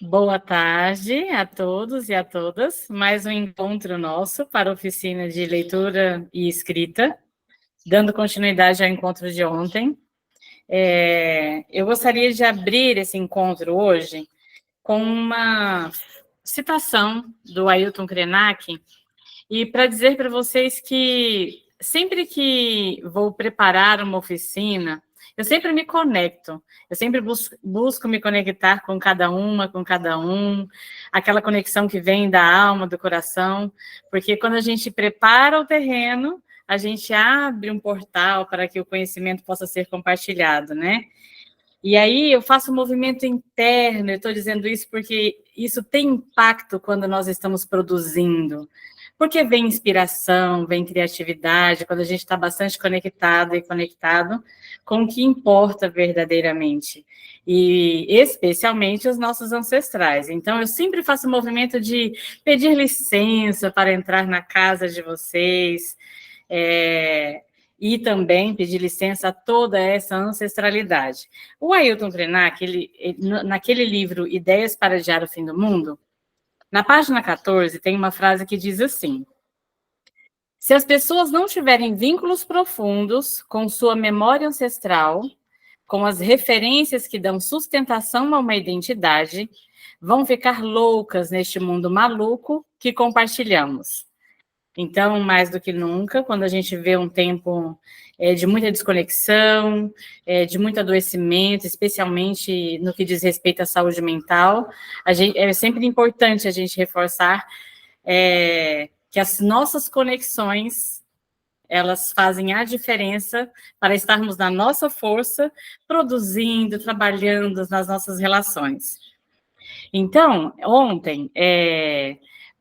Boa tarde a todos e a todas. Mais um encontro nosso para a oficina de leitura e escrita, dando continuidade ao encontro de ontem. Eu gostaria de abrir esse encontro hoje com uma citação do Ailton Krenak, e para dizer para vocês que sempre que vou preparar uma oficina, eu sempre me conecto, eu sempre busco me conectar com cada um, aquela conexão que vem da alma, do coração, porque quando a gente prepara o terreno, a gente abre um portal para que o conhecimento possa ser compartilhado, né? E aí eu faço um movimento interno, eu estou dizendo isso porque isso tem impacto quando nós estamos produzindo. Porque vem inspiração, vem criatividade, quando a gente está bastante conectado e conectado com o que importa verdadeiramente. E especialmente os nossos ancestrais. Então, eu sempre faço o movimento de pedir licença para entrar na casa de vocês, e também pedir licença a toda essa ancestralidade. O Ailton Krenak, naquele livro Ideias para Adiar o Fim do Mundo, na página 14, tem uma frase que diz assim: se as pessoas não tiverem vínculos profundos com sua memória ancestral, com as referências que dão sustentação a uma identidade, vão ficar loucas neste mundo maluco que compartilhamos. Então, mais do que nunca, quando a gente vê um tempo de muita desconexão, de muito adoecimento, especialmente no que diz respeito à saúde mental, é sempre importante a gente reforçar que as nossas conexões, elas fazem a diferença para estarmos na nossa força, produzindo, trabalhando nas nossas relações. Então, ontem,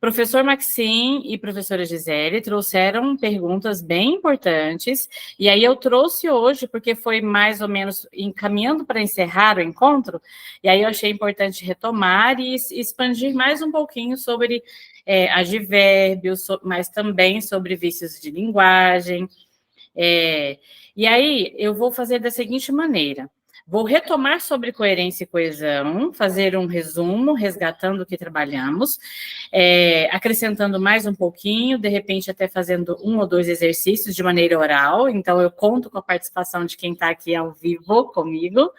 professor Maxim e professora Gisele trouxeram perguntas bem importantes, e aí eu trouxe hoje, porque foi mais ou menos encaminhando para encerrar o encontro, e aí eu achei importante retomar e expandir mais um pouquinho sobre advérbios, mas também sobre vícios de linguagem. E aí eu vou fazer da seguinte maneira: vou retomar sobre coerência e coesão, fazer um resumo, resgatando o que trabalhamos, acrescentando mais um pouquinho, de repente até fazendo 1 ou 2 exercícios de maneira oral. Então, eu conto com a participação de quem está aqui ao vivo comigo.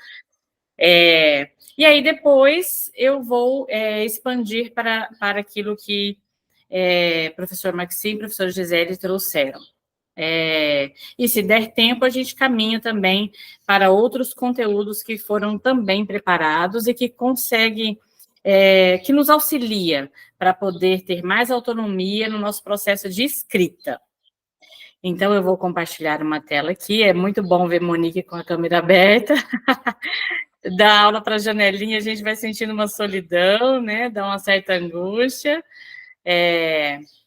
E aí, depois, eu vou expandir para aquilo que professor Maxim e professor Gisele trouxeram. E se der tempo, a gente caminha também para outros conteúdos que foram também preparados e que consegue, que nos auxilia para poder ter mais autonomia no nosso processo de escrita. Então, eu vou compartilhar uma tela aqui. É muito bom ver Monique com a câmera aberta. Da aula para a janelinha, a gente vai sentindo uma solidão, né? Dá uma certa angústia.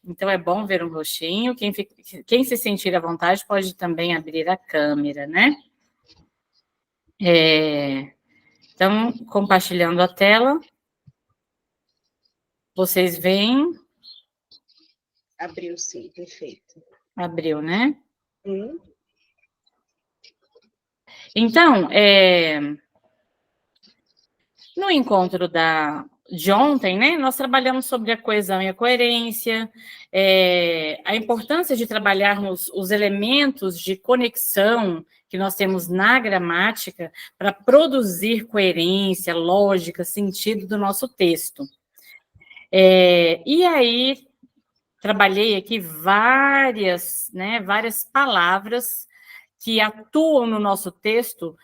Então, é bom ver um rostinho. Quem se sentir à vontade pode também abrir a câmera, né? Então, compartilhando a tela. Vocês veem? Abriu, sim, perfeito. Abriu, né? Então, no encontro de ontem, né, nós trabalhamos sobre a coesão e a coerência, a importância de trabalharmos os elementos de conexão que nós temos na gramática para produzir coerência, lógica, sentido do nosso texto. E aí, trabalhei aqui várias palavras que atuam no nosso texto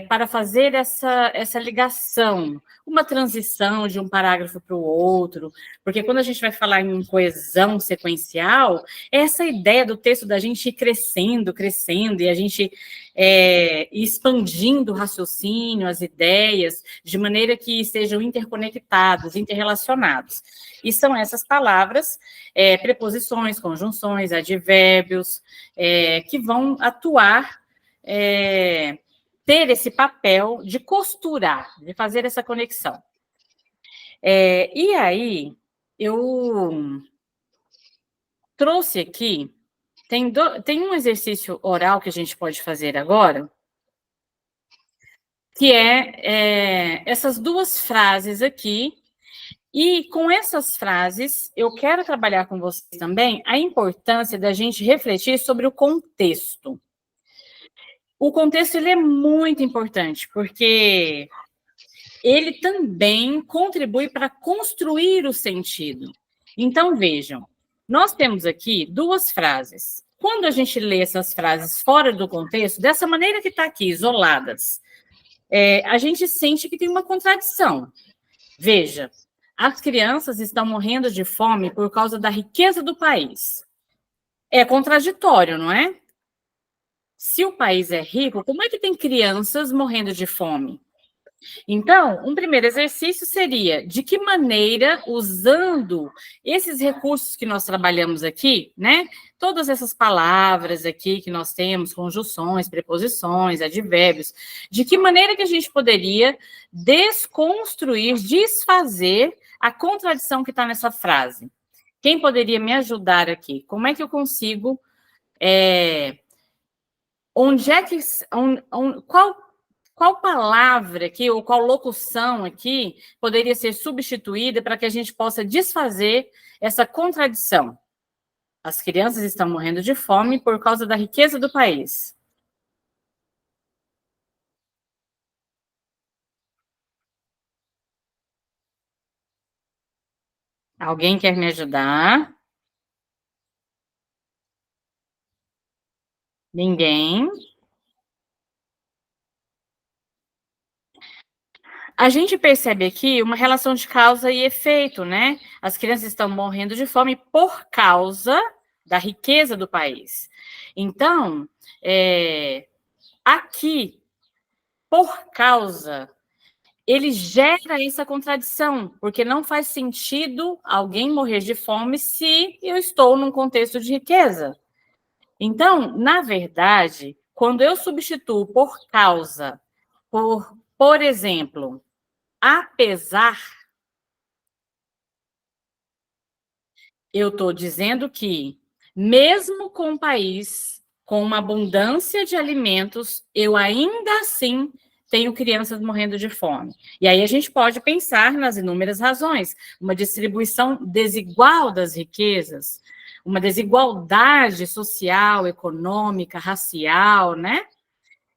para fazer essa ligação, uma transição de um parágrafo para o outro, porque quando a gente vai falar em coesão sequencial, é essa ideia do texto da gente ir crescendo, e a gente expandindo o raciocínio, as ideias, de maneira que sejam interconectados, interrelacionados. E são essas palavras, preposições, conjunções, advérbios, que vão atuar, ter esse papel de costurar, de fazer essa conexão. E aí, eu trouxe aqui, tem um exercício oral que a gente pode fazer agora, que essas duas frases aqui. E com essas frases, eu quero trabalhar com vocês também a importância da gente refletir sobre o contexto. O contexto ele é muito importante, porque ele também contribui para construir o sentido. Então, vejam, nós temos aqui duas frases. Quando a gente lê essas frases fora do contexto, dessa maneira que está aqui, isoladas, a gente sente que tem uma contradição. Veja, as crianças estão morrendo de fome por causa da riqueza do país. É contraditório, não é? Se o país é rico, como é que tem crianças morrendo de fome? Então, um primeiro exercício seria de que maneira, usando esses recursos que nós trabalhamos aqui, né? Todas essas palavras aqui que nós temos, conjunções, preposições, advérbios, de que maneira que a gente poderia desconstruir, desfazer a contradição que está nessa frase? Quem poderia me ajudar aqui? Como é que eu consigo? Onde é que. Qual palavra aqui, ou qual locução aqui, poderia ser substituída para que a gente possa desfazer essa contradição? As crianças estão morrendo de fome por causa da riqueza do país. Alguém quer me ajudar? Ninguém? A gente percebe aqui uma relação de causa e efeito, né? As crianças estão morrendo de fome por causa da riqueza do país. Então, aqui, por causa, ele gera essa contradição, porque não faz sentido alguém morrer de fome se eu estou num contexto de riqueza. Então, na verdade, quando eu substituo por causa, por exemplo, apesar, eu estou dizendo que, mesmo com um país com uma abundância de alimentos, eu ainda assim tenho crianças morrendo de fome. E aí a gente pode pensar nas inúmeras razões, uma distribuição desigual das riquezas, uma desigualdade social, econômica, racial, né?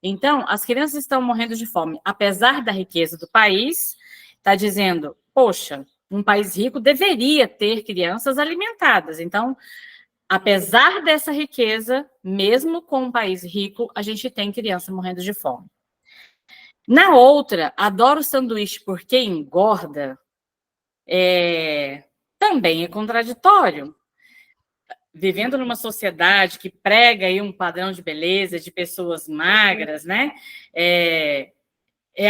Então, as crianças estão morrendo de fome, apesar da riqueza do país, está dizendo, poxa, um país rico deveria ter crianças alimentadas. Então, apesar dessa riqueza, mesmo com um país rico, a gente tem criança morrendo de fome. Na outra, adoro sanduíche porque engorda, também é contraditório. Vivendo numa sociedade que prega aí um padrão de beleza de pessoas magras, né? É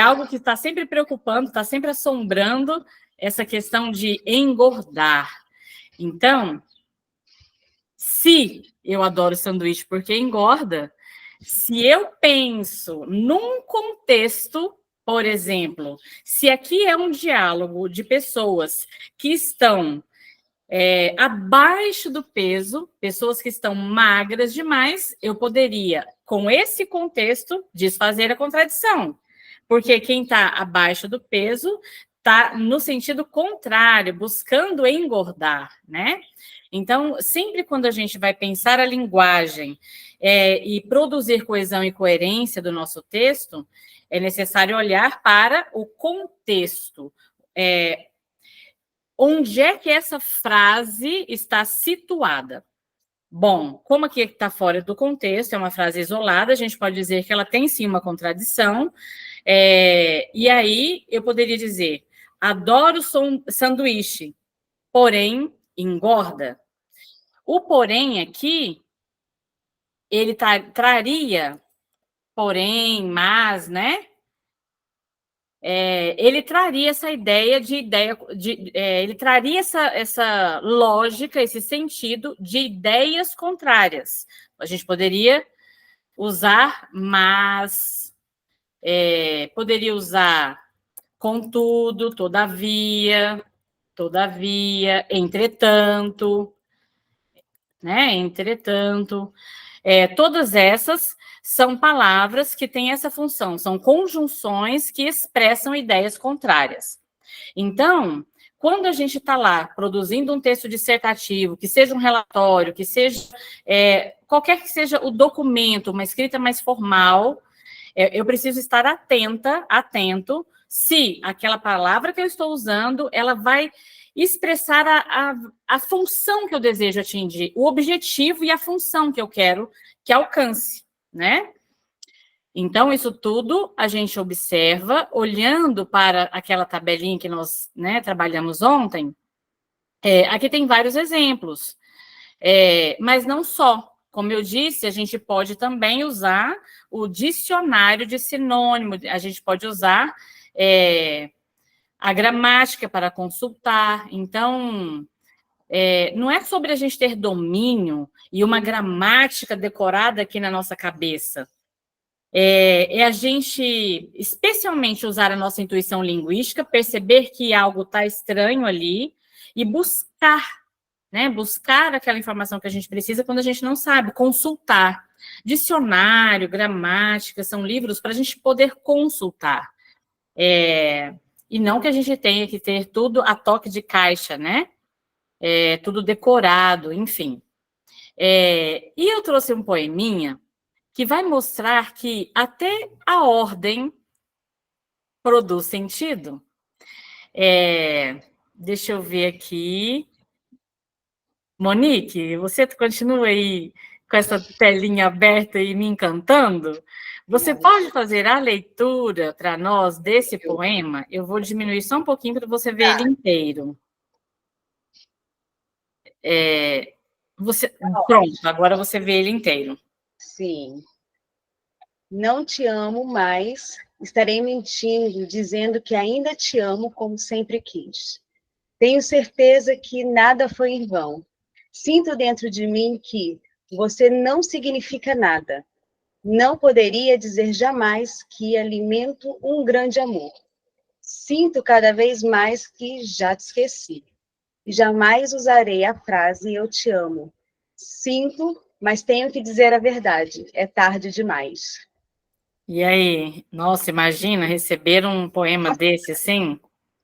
algo que está sempre preocupando, está sempre assombrando essa questão de engordar. Então, se eu adoro sanduíche porque engorda, se eu penso num contexto, por exemplo, se aqui é um diálogo de pessoas que estão abaixo do peso, pessoas que estão magras demais, eu poderia, com esse contexto, desfazer a contradição. Porque quem está abaixo do peso está no sentido contrário, buscando engordar, né? Então, sempre quando a gente vai pensar a linguagem e produzir coesão e coerência do nosso texto, é necessário olhar para o contexto. Onde é que essa frase está situada? Bom, como aqui está fora do contexto, é uma frase isolada, a gente pode dizer que ela tem sim uma contradição, e aí eu poderia dizer, adoro sanduíche, porém engorda. O porém aqui, ele traria, porém, mas, né? Ele traria essa ele traria essa lógica, esse sentido de ideias contrárias. A gente poderia usar mas, poderia usar contudo, todavia, entretanto, né? Entretanto. Todas essas são palavras que têm essa função, são conjunções que expressam ideias contrárias. Então, quando a gente está lá produzindo um texto dissertativo, que seja um relatório, que seja qualquer que seja o documento, uma escrita mais formal, eu preciso estar atento, se aquela palavra que eu estou usando, ela vai expressar a função que eu desejo atingir, o objetivo e a função que eu quero que alcance, né? Então, isso tudo a gente observa, olhando para aquela tabelinha que nós, né, trabalhamos ontem. Aqui tem vários exemplos, mas não só. Como eu disse, a gente pode também usar o dicionário de sinônimo, a gente pode usar a gramática para consultar. Então, não é sobre a gente ter domínio e uma gramática decorada aqui na nossa cabeça. É a gente, especialmente, usar a nossa intuição linguística, perceber que algo está estranho ali e buscar, né? Buscar aquela informação que a gente precisa quando a gente não sabe, consultar. Dicionário, gramática, são livros para a gente poder consultar. E não que a gente tenha que ter tudo a toque de caixa, né? Tudo decorado, enfim. E eu trouxe um poeminha que vai mostrar que até a ordem produz sentido. Deixa eu ver aqui. Monique, você continua aí com essa telinha aberta e me encantando? Você pode fazer a leitura para nós desse poema? Eu vou diminuir só um pouquinho para você ver ele inteiro. Pronto, agora você vê ele inteiro. Sim. Não te amo mais, estarei mentindo, dizendo que ainda te amo como sempre quis. Tenho certeza que nada foi em vão. Sinto dentro de mim que você não significa nada. Não poderia dizer jamais que alimento um grande amor. Sinto cada vez mais que já te esqueci. E jamais usarei a frase eu te amo. Sinto, mas tenho que dizer a verdade. É tarde demais. E aí? Nossa, imagina receber um poema desse, assim?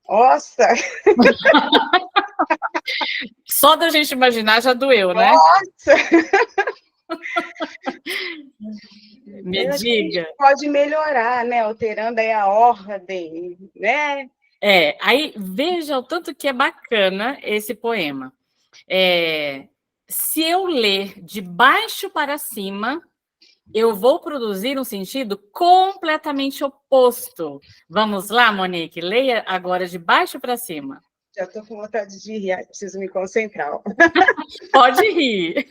Nossa! Só da gente imaginar já doeu, né? Nossa! Me diga. A gente pode melhorar, né? Alterando aí a ordem, né? Aí veja o tanto que é bacana esse poema. Se eu ler de baixo para cima, eu vou produzir um sentido completamente oposto. Vamos lá, Monique, leia agora de baixo para cima. Já estou com vontade de rir, preciso me concentrar. Pode rir.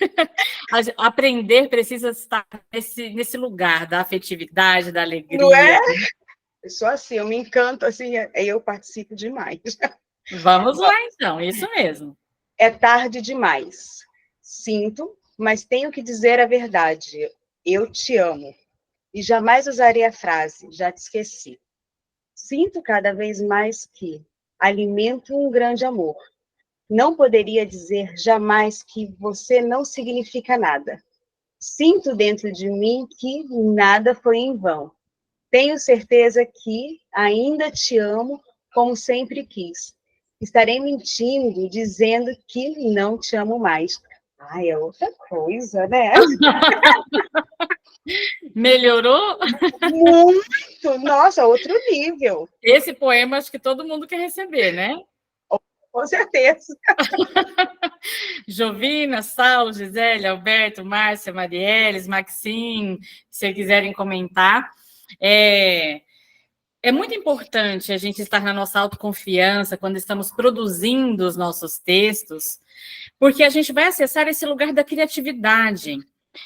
Aprender precisa estar nesse lugar da afetividade, da alegria. Não é? Eu sou assim, eu me encanto, assim, aí eu participo demais. Vamos lá, então, isso mesmo. É tarde demais. Sinto, mas tenho que dizer a verdade. Eu te amo. E jamais usarei a frase, já te esqueci. Sinto cada vez mais que alimento um grande amor. Não poderia dizer jamais que você não significa nada. Sinto dentro de mim que nada foi em vão. Tenho certeza que ainda te amo como sempre quis. Estarei mentindo, dizendo que não te amo mais. Ai, é outra coisa, né? Melhorou? Muito! Nossa, outro nível. Esse poema acho que todo mundo quer receber, né? Com certeza. Jovina, Saulo, Gisele, Alberto, Márcia, Marieles, Maxine, se quiserem comentar. É muito importante a gente estar na nossa autoconfiança quando estamos produzindo os nossos textos, porque a gente vai acessar esse lugar da criatividade.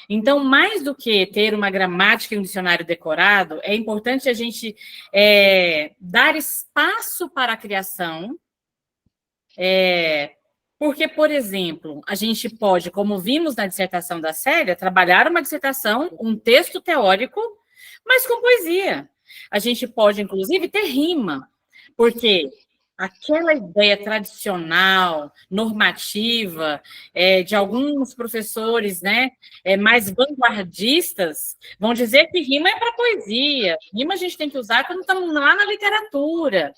Então, mais do que ter uma gramática e um dicionário decorado, é importante a gente dar espaço para a criação, porque, por exemplo, a gente pode, como vimos na dissertação da Célia, trabalhar uma dissertação, um texto teórico, mas com poesia. A gente pode, inclusive, ter rima, porque aquela ideia tradicional, normativa, de alguns professores, né, mais vanguardistas, vão dizer que rima é para poesia, rima a gente tem que usar quando estamos lá na literatura.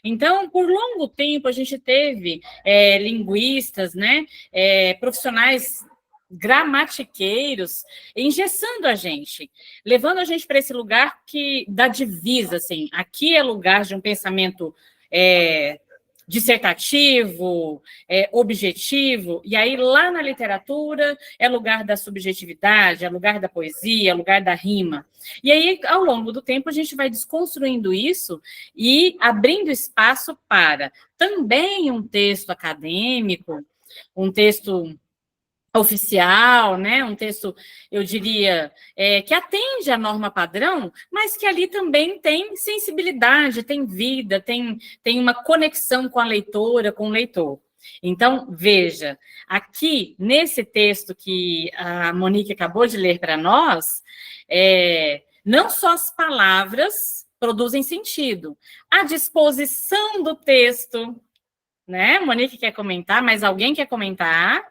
Então, por longo tempo, a gente teve linguistas, né, profissionais gramatiqueiros, engessando a gente, levando a gente para esse lugar da divisa, assim, aqui é lugar de um pensamento dissertativo, objetivo, e aí lá na literatura é lugar da subjetividade, é lugar da poesia, é lugar da rima. E aí, ao longo do tempo, a gente vai desconstruindo isso e abrindo espaço para também um texto acadêmico, um texto oficial, né? Um texto, eu diria, que atende à norma padrão, mas que ali também tem sensibilidade, tem vida, tem uma conexão com a leitora, com o leitor. Então, veja, aqui, nesse texto que a Monique acabou de ler para nós, não só as palavras produzem sentido, a disposição do texto, né? Monique quer comentar, mas alguém quer comentar?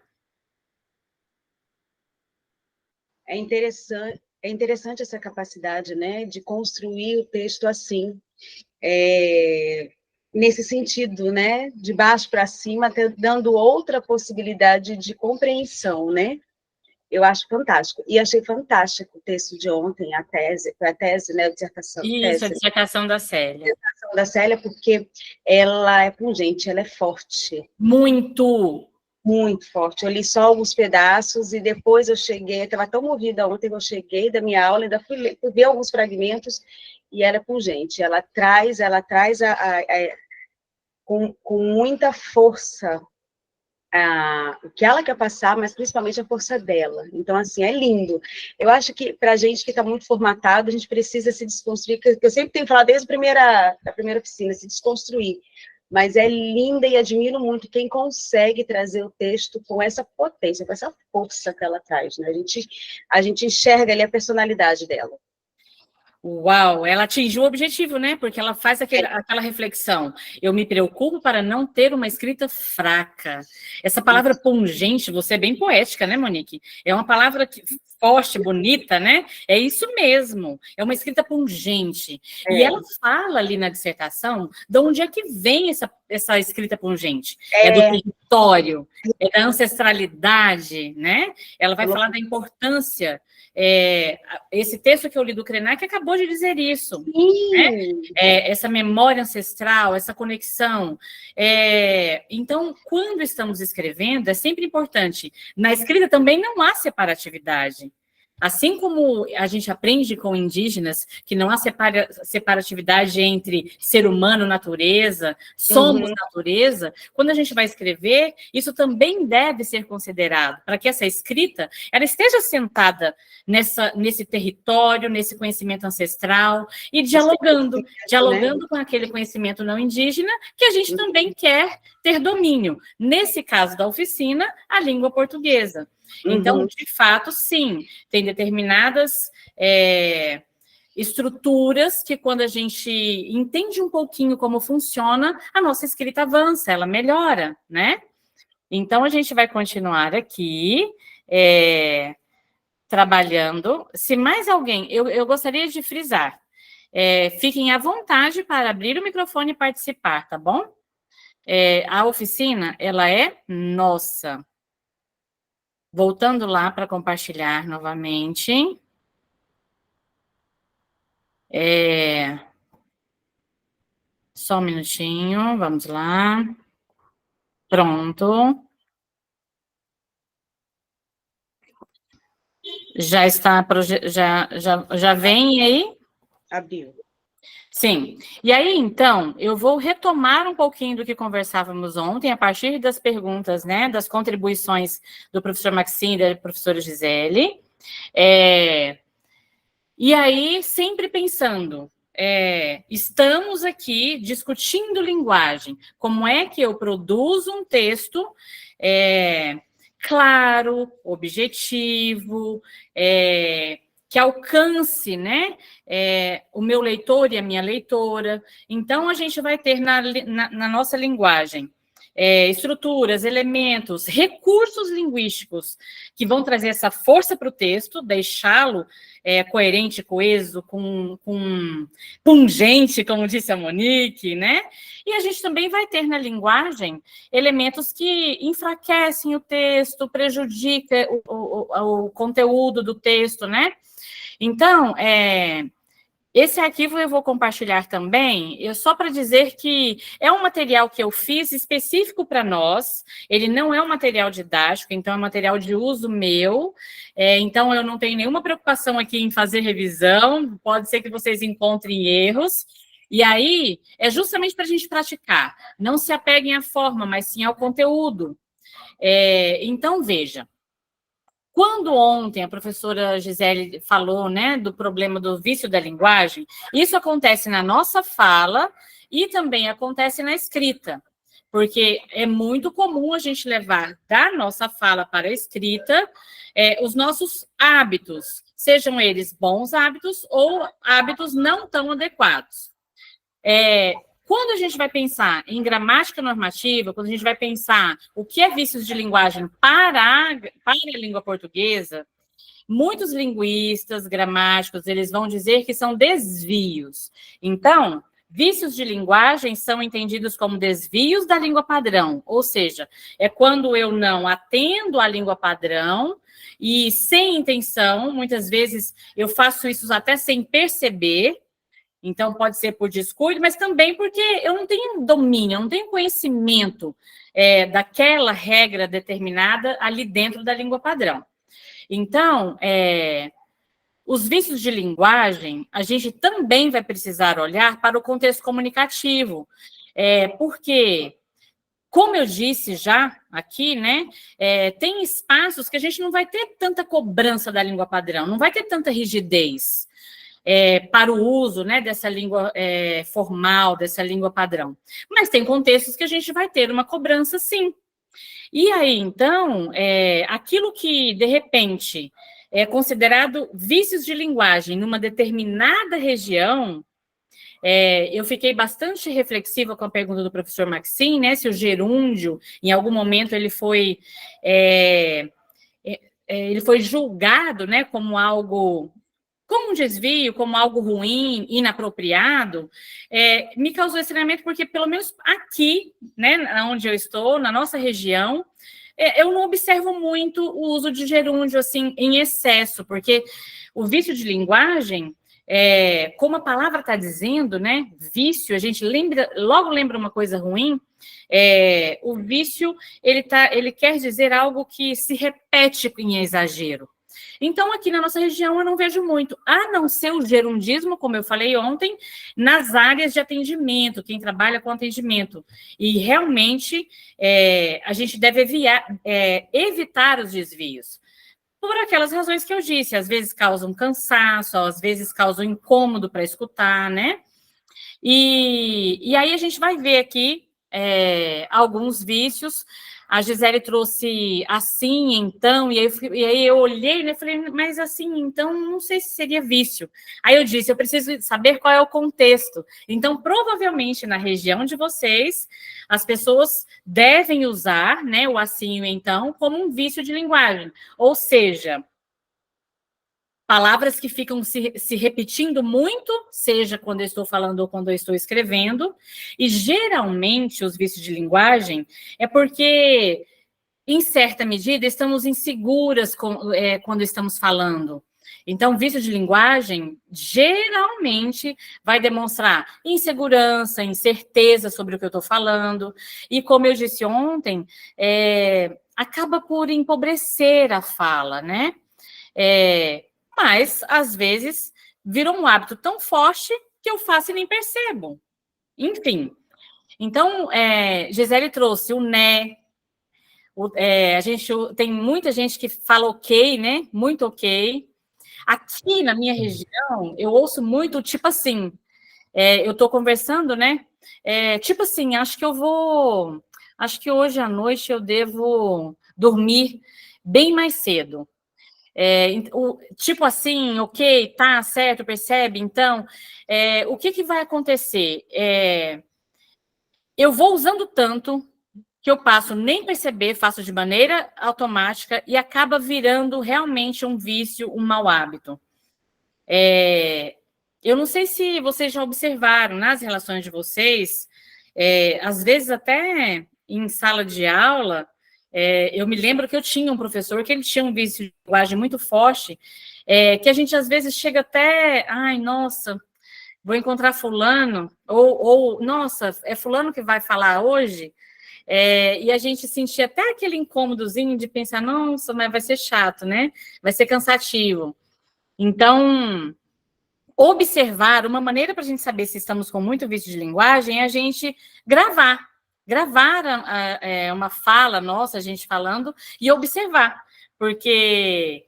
É interessante essa capacidade, né, de construir o texto assim, nesse sentido, né, de baixo para cima, dando outra possibilidade de compreensão, né? Eu acho fantástico. E achei fantástico o texto de ontem, a tese, né, a dissertação. Isso, a dissertação da Célia. A dissertação da Célia, porque ela é pungente, ela é forte. Muito! Muito forte. Eu li só alguns pedaços e depois eu cheguei, estava tão movida ontem que eu cheguei da minha aula, ainda fui ver alguns fragmentos e ela é pungente. Ela traz com muita força o que ela quer passar, mas principalmente a força dela. Então, assim, é lindo. Eu acho que, para a gente que está muito formatado, a gente precisa se desconstruir, que eu sempre tenho falado desde a primeira oficina, se desconstruir. Mas é linda e admiro muito quem consegue trazer o texto com essa potência, com essa força que ela traz, né? A gente enxerga ali a personalidade dela. Uau, ela atingiu o objetivo, né? Porque ela faz aquela reflexão. Eu me preocupo para não ter uma escrita fraca. Essa palavra pungente, você é bem poética, né, Monique? É uma palavra forte, bonita, né? É isso mesmo. É uma escrita pungente. E ela fala ali na dissertação de onde é que vem essa escrita pungente. É do território, é da ancestralidade, né? Ela vai falar da importância. Esse texto que eu li do Krenak acabou de dizer isso, né? Essa memória ancestral, essa conexão. Então, quando estamos escrevendo, é sempre importante. Na escrita também não há separatividade. Assim como a gente aprende com indígenas que não há separatividade entre ser humano, natureza, somos natureza, quando a gente vai escrever, isso também deve ser considerado, para que essa escrita ela esteja assentada nesse território, nesse conhecimento ancestral, e dialogando com aquele conhecimento não indígena, que a gente também quer ter domínio. Nesse caso da oficina, a língua portuguesa. Então, de fato, sim, tem determinadas estruturas que, quando a gente entende um pouquinho como funciona, a nossa escrita avança, ela melhora, né? Então, a gente vai continuar aqui trabalhando. Se mais alguém, eu gostaria de frisar, fiquem à vontade para abrir o microfone e participar, tá bom? A oficina, ela é nossa. Voltando lá para compartilhar novamente. Só um minutinho, vamos lá. Pronto. Já está, já vem aí? Abriu. Sim. E aí, então, eu vou retomar um pouquinho do que conversávamos ontem, a partir das perguntas, né, das contribuições do professor Maxine e da professora Gisele. E aí, sempre pensando, estamos aqui discutindo linguagem. Como é que eu produzo um texto claro, objetivo, que alcance, né, o meu leitor e a minha leitora. Então, a gente vai ter na nossa linguagem estruturas, elementos, recursos linguísticos que vão trazer essa força para o texto, deixá-lo coerente, coeso, pungente, como disse a Monique, né? E a gente também vai ter na linguagem elementos que enfraquecem o texto, prejudicam o conteúdo do texto, né? Então, esse arquivo eu vou compartilhar também, só para dizer que é um material que eu fiz específico para nós, ele não é um material didático, então é um material de uso meu, então eu não tenho nenhuma preocupação aqui em fazer revisão, pode ser que vocês encontrem erros, e aí é justamente para a gente praticar, não se apeguem à forma, mas sim ao conteúdo. Então, veja, quando ontem a professora Gisele falou, né, do problema do vício da linguagem, isso acontece na nossa fala e também acontece na escrita, porque é muito comum a gente levar da nossa fala para a escrita os nossos hábitos, sejam eles bons hábitos ou hábitos não tão adequados. Quando a gente vai pensar em gramática normativa, quando a gente vai pensar o que é vícios de linguagem para a língua portuguesa, muitos linguistas, gramáticos, eles vão dizer que são desvios. Então, vícios de linguagem são entendidos como desvios da língua padrão, ou seja, é quando eu não atendo à língua padrão e sem intenção, muitas vezes eu faço isso até sem perceber. Então, pode ser por descuido, mas também porque eu não tenho domínio, eu não tenho conhecimento daquela regra determinada ali dentro da língua padrão. Então, os vícios de linguagem, a gente também vai precisar olhar para o contexto comunicativo, porque, como eu disse já aqui, né, tem espaços que a gente não vai ter tanta cobrança da língua padrão, não vai ter tanta rigidez. Para o uso, né, dessa língua formal, dessa língua padrão. Mas tem contextos que a gente vai ter uma cobrança, sim. E aí, então, aquilo que, de repente, é considerado vícios de linguagem numa determinada região, eu fiquei bastante reflexiva com a pergunta do professor Maxim, né, se o gerúndio, em algum momento, ele foi julgado, né, como um desvio, como algo ruim, inapropriado, me causou estranhamento, porque, pelo menos aqui, né, onde eu estou, na nossa região, eu não observo muito o uso de gerúndio, assim, em excesso, porque o vício de linguagem, como a palavra está dizendo, né, vício, a gente logo lembra uma coisa ruim, o vício, ele quer dizer algo que se repete em exagero. Então, aqui na nossa região, eu não vejo muito, a não ser o gerundismo, como eu falei ontem, nas áreas de atendimento, quem trabalha com atendimento. E, realmente, a gente deve evitar os desvios. Por aquelas razões que eu disse, às vezes causam cansaço, às vezes causam incômodo para escutar, né? E aí a gente vai ver aqui alguns vícios. A Gisele trouxe assim, então, e aí eu olhei, né, falei, mas assim, então, não sei se seria vício. Aí eu disse, eu preciso saber qual é o contexto. Então, provavelmente, na região de vocês, as pessoas devem usar, né, o assim, então, como um vício de linguagem. Ou seja, palavras que ficam se repetindo muito, seja quando eu estou falando ou quando eu estou escrevendo, e geralmente os vícios de linguagem é porque, em certa medida, estamos inseguras quando estamos falando. Então, vício de linguagem, geralmente, vai demonstrar insegurança, incerteza sobre o que eu estou falando, e como eu disse ontem, acaba por empobrecer a fala, né? Mas, às vezes, vira um hábito tão forte que eu faço e nem percebo. Enfim. Então, Gisele trouxe o né. Tem muita gente que fala ok, né? Muito ok. Aqui na minha região, eu ouço muito tipo assim. Eu estou conversando, né? Tipo assim, acho que hoje à noite eu devo dormir bem mais cedo. Tipo assim, ok, tá certo, percebe? Então, o que vai acontecer? Eu vou usando tanto que eu passo nem perceber, faço de maneira automática e acaba virando realmente um vício, um mau hábito. Eu não sei se vocês já observaram nas relações de vocês, às vezes até em sala de aula, eu me lembro que eu tinha um professor que ele tinha um vício de linguagem muito forte, que a gente às vezes chega até, ai, nossa, vou encontrar fulano, ou nossa, é fulano que vai falar hoje, e a gente sentia até aquele incômodozinho de pensar, nossa, mas vai ser chato, né? Vai ser cansativo. Então, observar, uma maneira para a gente saber se estamos com muito vício de linguagem é a gente gravar. Gravar uma fala nossa, a gente falando, e observar. Porque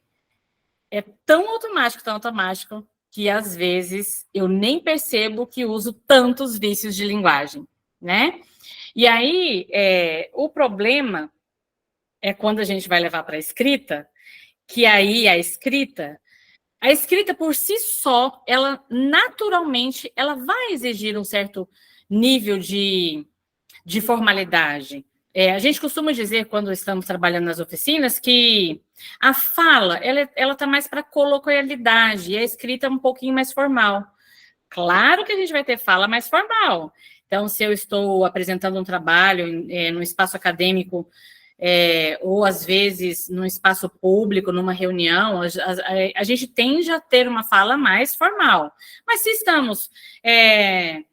é tão automático, que às vezes eu nem percebo que uso tantos vícios de linguagem, né? E aí, o problema é quando a gente vai levar para a escrita, que aí a escrita por si só, ela naturalmente, ela vai exigir um certo nível de formalidade. A gente costuma dizer, quando estamos trabalhando nas oficinas, que a fala, ela está mais para coloquialidade, e a escrita é um pouquinho mais formal. Claro que a gente vai ter fala mais formal. Então, se eu estou apresentando um trabalho no espaço acadêmico, ou às vezes num espaço público, numa reunião, a gente tende a ter uma fala mais formal. Mas se estamos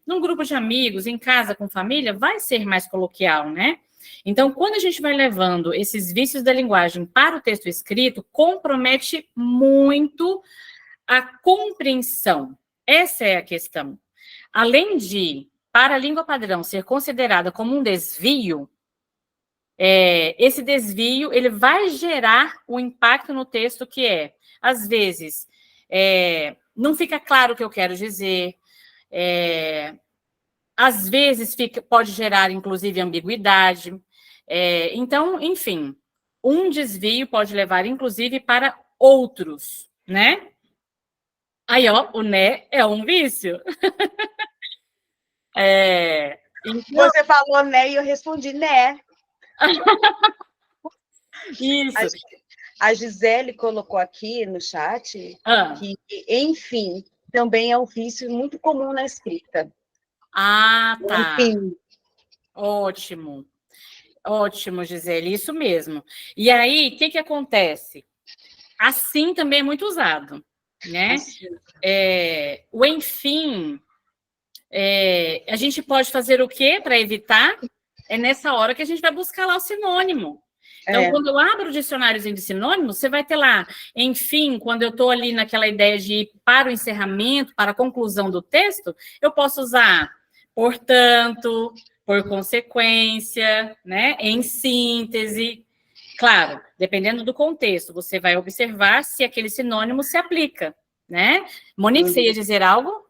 num grupo de amigos, em casa, com família, vai ser mais coloquial, né? Então, quando a gente vai levando esses vícios da linguagem para o texto escrito, compromete muito a compreensão. Essa é a questão. Além de, para a língua padrão, ser considerada como um desvio, esse desvio ele vai gerar um impacto no texto que às vezes, não fica claro o que eu quero dizer, às vezes pode gerar, inclusive, ambiguidade. Então, enfim, um desvio pode levar, inclusive, para outros, né? Aí, ó, o né é um vício. Então... Você falou né e eu respondi né. Isso. A Gisele colocou aqui no chat que, enfim, também é um vício muito comum na escrita. Ah, tá. Enfim. Ótimo. Ótimo, Gisele, isso mesmo. E aí, o que acontece? Assim também é muito usado, né? O enfim, a gente pode fazer o quê para evitar? É nessa hora que a gente vai buscar lá o sinônimo. Então, quando eu abro o dicionáriozinho de sinônimos, você vai ter lá, enfim, quando eu estou ali naquela ideia de ir para o encerramento, para a conclusão do texto, eu posso usar, portanto, por consequência, né? Em síntese. Claro, dependendo do contexto, você vai observar se aquele sinônimo se aplica, né? Monique, você ia dizer algo?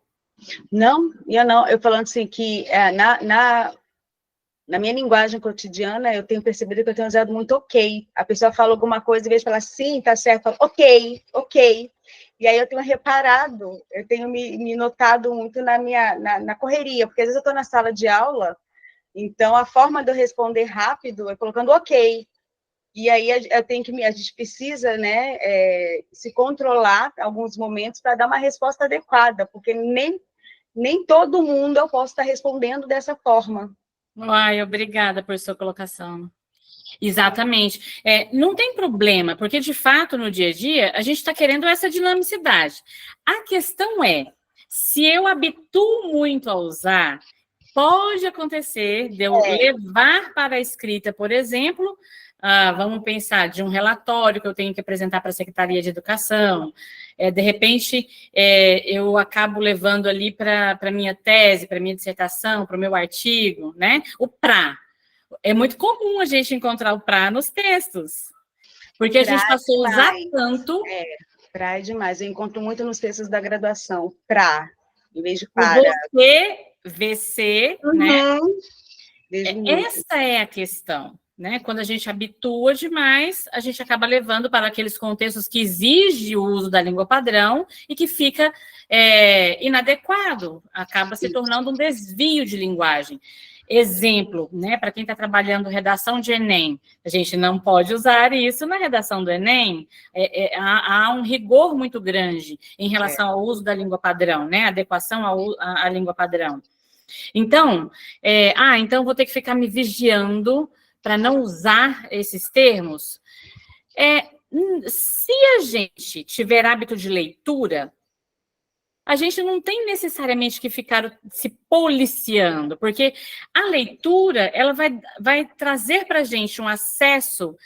Não, eu não. Eu falando assim que na minha linguagem cotidiana, eu tenho percebido que eu tenho usado muito ok. A pessoa fala alguma coisa, em vez de falar sim, tá certo, eu falo ok. E aí eu tenho reparado, eu tenho me notado muito na correria, porque às vezes eu estou na sala de aula, então a forma de eu responder rápido é colocando ok. E aí a gente precisa, né, se controlar em alguns momentos para dar uma resposta adequada, porque nem todo mundo eu posso estar respondendo dessa forma. Ai, obrigada por sua colocação. Exatamente. Não tem problema, porque, de fato, no dia a dia, a gente está querendo essa dinamicidade. A questão se eu habituo muito a usar, pode acontecer de eu levar para a escrita, por exemplo, vamos pensar de um relatório que eu tenho que apresentar para a Secretaria de Educação, de repente, eu acabo levando ali para a minha tese, para a minha dissertação, para o meu artigo, né? O pra. É muito comum a gente encontrar o pra nos textos, porque a gente passou a usar tanto... Pra é demais. Eu encontro muito nos textos da graduação, pra, em vez de para. Você, VC, né? Essa é a questão. né? Quando a gente habitua demais, a gente acaba levando para aqueles contextos que exigem o uso da língua padrão e que fica inadequado, acaba se tornando um desvio de linguagem. Exemplo, né, para quem está trabalhando redação de Enem, a gente não pode usar isso na redação do Enem, há um rigor muito grande em relação ao uso da língua padrão, né, adequação à língua padrão. Então, então vou ter que ficar me vigiando para não usar esses termos. Se a gente tiver hábito de leitura, a gente não tem necessariamente que ficar se policiando, porque a leitura ela vai trazer para a gente um acesso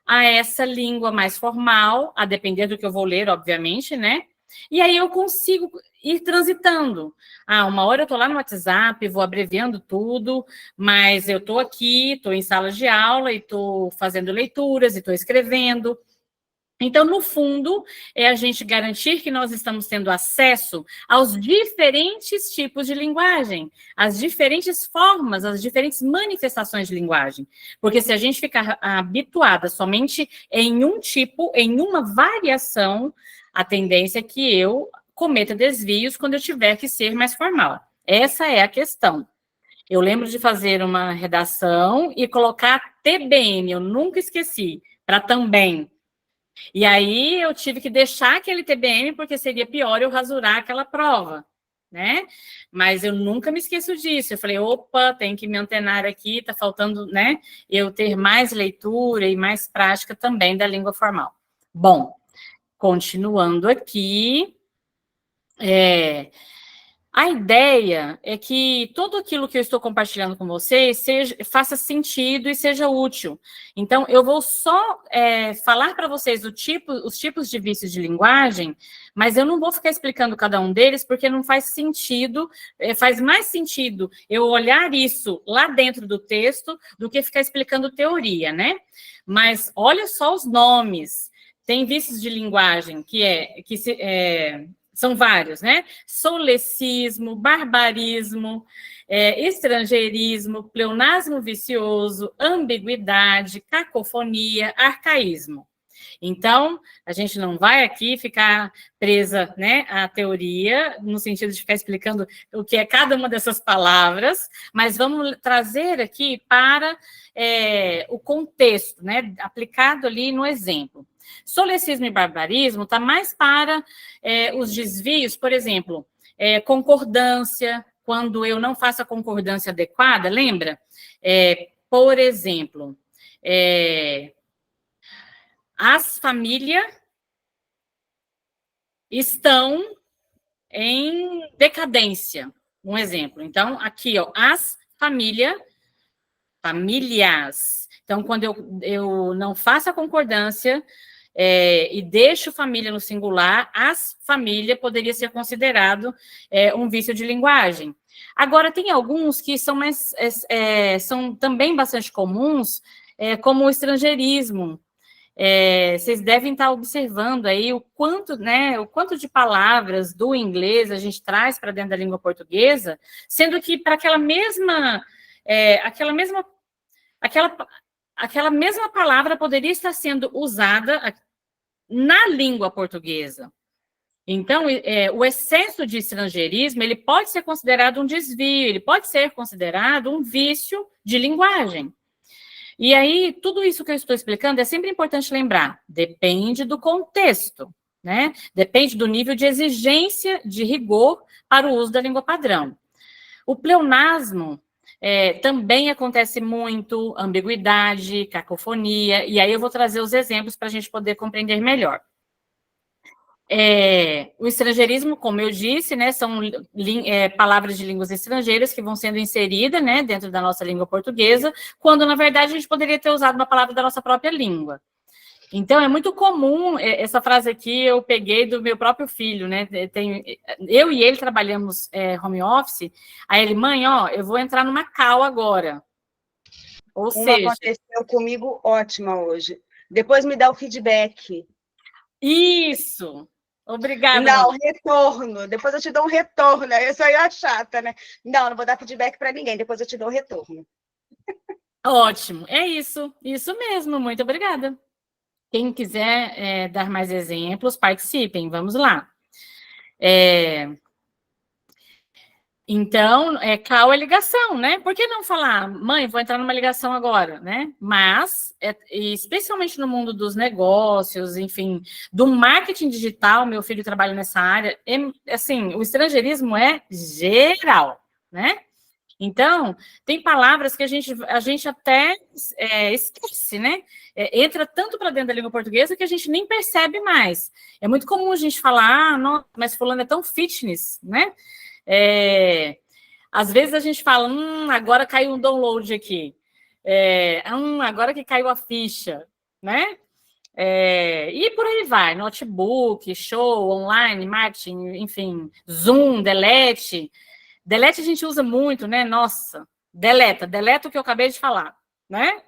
a essa língua mais formal, a depender do que eu vou ler, obviamente, né? E aí eu consigo ir transitando. Uma hora eu estou lá no WhatsApp, vou abreviando tudo, mas eu estou aqui, estou em sala de aula e estou fazendo leituras e estou escrevendo. Então, no fundo, é a gente garantir que nós estamos tendo acesso aos diferentes tipos de linguagem, às diferentes formas, às diferentes manifestações de linguagem. Porque se a gente ficar habituada somente em um tipo, em uma variação, a tendência é que eu cometa desvios quando eu tiver que ser mais formal. Essa é a questão. Eu lembro de fazer uma redação e colocar TBN, eu nunca esqueci, para também. E aí eu tive que deixar aquele TBM porque seria pior eu rasurar aquela prova, né? Mas eu nunca me esqueço disso. Eu falei, opa, tem que me antenar aqui, tá faltando, né? Eu ter mais leitura e mais prática também da língua formal. Bom, continuando aqui, a ideia é que tudo aquilo que eu estou compartilhando com vocês faça sentido e seja útil. Então, eu vou só falar para vocês os tipos de vícios de linguagem, mas eu não vou ficar explicando cada um deles, porque não faz sentido, faz mais sentido eu olhar isso lá dentro do texto do que ficar explicando teoria, né? Mas olha só os nomes. Tem vícios de linguagem são vários, né? Solecismo, barbarismo, estrangeirismo, pleonasmo vicioso, ambiguidade, cacofonia, arcaísmo. Então, a gente não vai aqui ficar presa, né, à teoria, no sentido de ficar explicando o que é cada uma dessas palavras, mas vamos trazer aqui para o contexto, né, aplicado ali no exemplo. Solecismo e barbarismo está mais para os desvios, por exemplo, concordância, quando eu não faço a concordância adequada, lembra? Por exemplo, as famílias estão em decadência, um exemplo. Então, aqui, ó, as famílias. Então, quando eu não faço a concordância e deixo família no singular, as famílias poderia ser considerado um vício de linguagem. Agora, tem alguns que são são também bastante comuns, como o estrangeirismo. Vocês devem estar observando aí o quanto de palavras do inglês a gente traz para dentro da língua portuguesa, sendo que para aquela mesma palavra poderia estar sendo usada na língua portuguesa. Então, o excesso de estrangeirismo, ele pode ser considerado um desvio, ele pode ser considerado um vício de linguagem. E aí, tudo isso que eu estou explicando é sempre importante lembrar, depende do contexto, né? Depende do nível de exigência de rigor para o uso da língua padrão. O pleonasmo também acontece muito, ambiguidade, cacofonia, e aí eu vou trazer os exemplos para a gente poder compreender melhor. O estrangeirismo, como eu disse, né, são palavras de línguas estrangeiras que vão sendo inseridas, né, dentro da nossa língua portuguesa, quando, na verdade, a gente poderia ter usado uma palavra da nossa própria língua. Então, é muito comum, essa frase aqui eu peguei do meu próprio filho, né, eu e ele trabalhamos home office, aí ele, mãe, ó, eu vou entrar numa call agora. Ou seja... aconteceu comigo ótima hoje. Depois me dá o feedback. Isso! Obrigada. Não, retorno. Depois eu te dou um retorno. Eu sou a chata, né? Não vou dar feedback para ninguém. Depois eu te dou um retorno. Ótimo, é isso mesmo, muito obrigada. Quem quiser dar mais exemplos, participem, vamos lá. Então, call é ligação, né? Por que não falar, mãe, vou entrar numa ligação agora, né? Mas, especialmente no mundo dos negócios, enfim, do marketing digital, meu filho trabalha nessa área, assim, o estrangeirismo é geral, né? Então, tem palavras que a gente até esquece, né? Entra tanto para dentro da língua portuguesa que a gente nem percebe mais. É muito comum a gente falar, nossa, mas fulano é tão fitness, né? Às vezes a gente fala, agora caiu um download aqui. Agora que caiu a ficha, né? E por aí vai, notebook, show, online, marketing, enfim, Zoom, delete. Delete a gente usa muito, né? Nossa, deleta o que eu acabei de falar, né?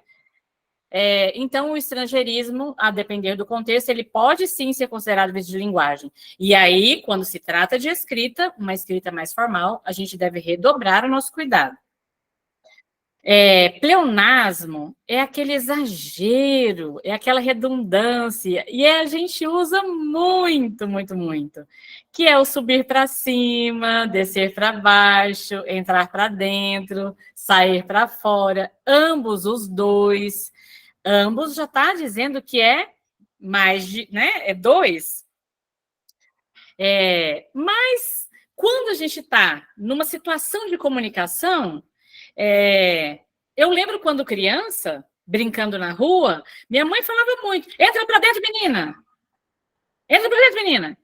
Então, o estrangeirismo, a depender do contexto, ele pode sim ser considerado vício de linguagem. E aí, quando se trata de escrita, uma escrita mais formal, a gente deve redobrar o nosso cuidado. Pleonasmo é aquele exagero, é aquela redundância, e a gente usa muito, muito, muito, que é o subir para cima, descer para baixo, entrar para dentro, sair para fora, ambos os dois. Ambos já está dizendo que é mais de, né? É dois. Mas quando a gente está numa situação de comunicação, eu lembro quando criança, brincando na rua, minha mãe falava muito: entra para dentro, menina! Entra para dentro, menina!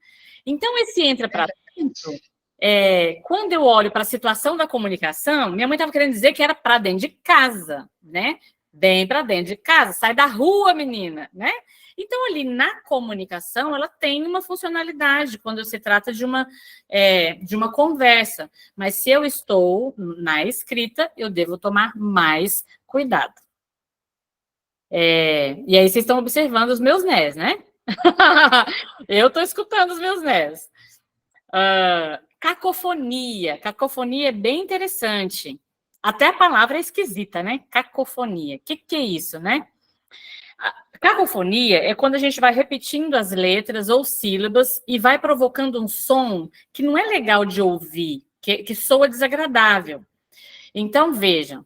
Então, esse entra para dentro, quando eu olho para a situação da comunicação, minha mãe estava querendo dizer que era para dentro de casa, né? Vem para dentro de casa, sai da rua, menina, né? Então, ali na comunicação, ela tem uma funcionalidade quando se trata de uma conversa. Mas se eu estou na escrita, eu devo tomar mais cuidado. E aí vocês estão observando os meus nés, né? Eu estou escutando os meus nés. Cacofonia. Cacofonia é bem interessante. Até a palavra é esquisita, né? Cacofonia. O que é isso, né? Cacofonia é quando a gente vai repetindo as letras ou sílabas e vai provocando um som que não é legal de ouvir, que soa desagradável. Então, vejam,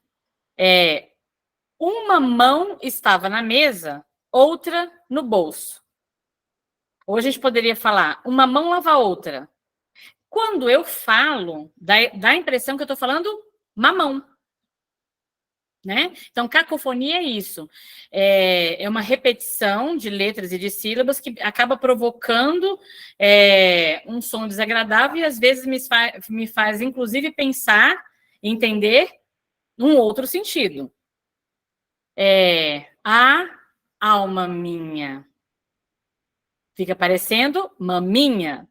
uma mão estava na mesa, outra no bolso. Ou a gente poderia falar, uma mão lava a outra. Quando eu falo, dá a impressão que eu estou falando mamão. Né? Então, cacofonia é isso. É uma repetição de letras e de sílabas que acaba provocando um som desagradável e, às vezes, me faz inclusive, pensar, entender um outro sentido. A alma minha. Fica parecendo maminha.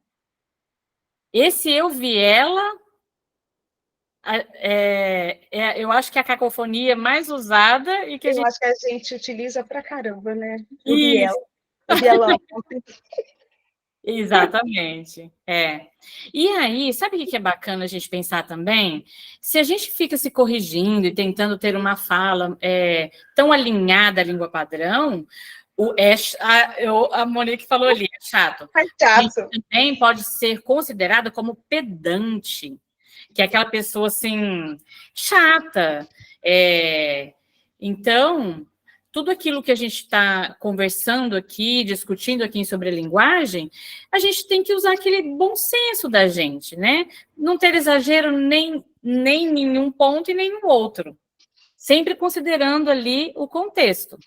Esse eu vi ela... eu acho que é a cacofonia mais usada e que eu acho que a gente utiliza pra caramba, né? O Isso. bielão. Exatamente. E aí, sabe o que é bacana a gente pensar também? Se a gente fica se corrigindo e tentando ter uma fala tão alinhada à língua padrão, a Monique falou ali, é chato. É chato. A gente também pode ser considerada como pedante, que é aquela pessoa assim, chata. Então, tudo aquilo que a gente está conversando aqui, discutindo aqui sobre a linguagem, a gente tem que usar aquele bom senso da gente, né? Não ter exagero nem em um ponto e nem no outro. Sempre considerando ali o contexto.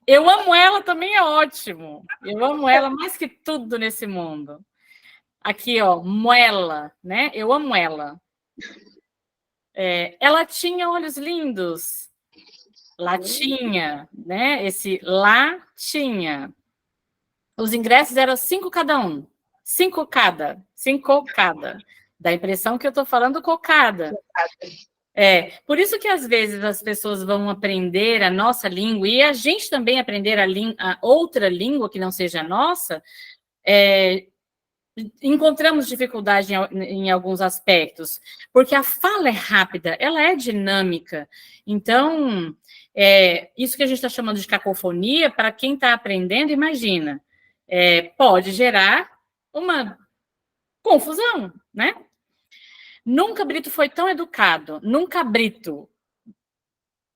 Eu amo ela também é ótimo. Eu amo ela mais que tudo nesse mundo. Aqui, ó, moela, né? Eu amo ela. Ela tinha olhos lindos. Latinha, né? Esse latinha. Os ingressos eram 5 cada um. 5 cada. 5 cada. Dá a impressão que eu estou falando cocada. Por isso que às vezes as pessoas vão aprender a nossa língua e a gente também aprender a outra língua que não seja a nossa, encontramos dificuldade em alguns aspectos, porque a fala é rápida, ela é dinâmica. Então, isso que a gente está chamando de cacofonia, para quem está aprendendo, imagina, pode gerar uma confusão, né? Nunca Brito foi tão educado, nunca Brito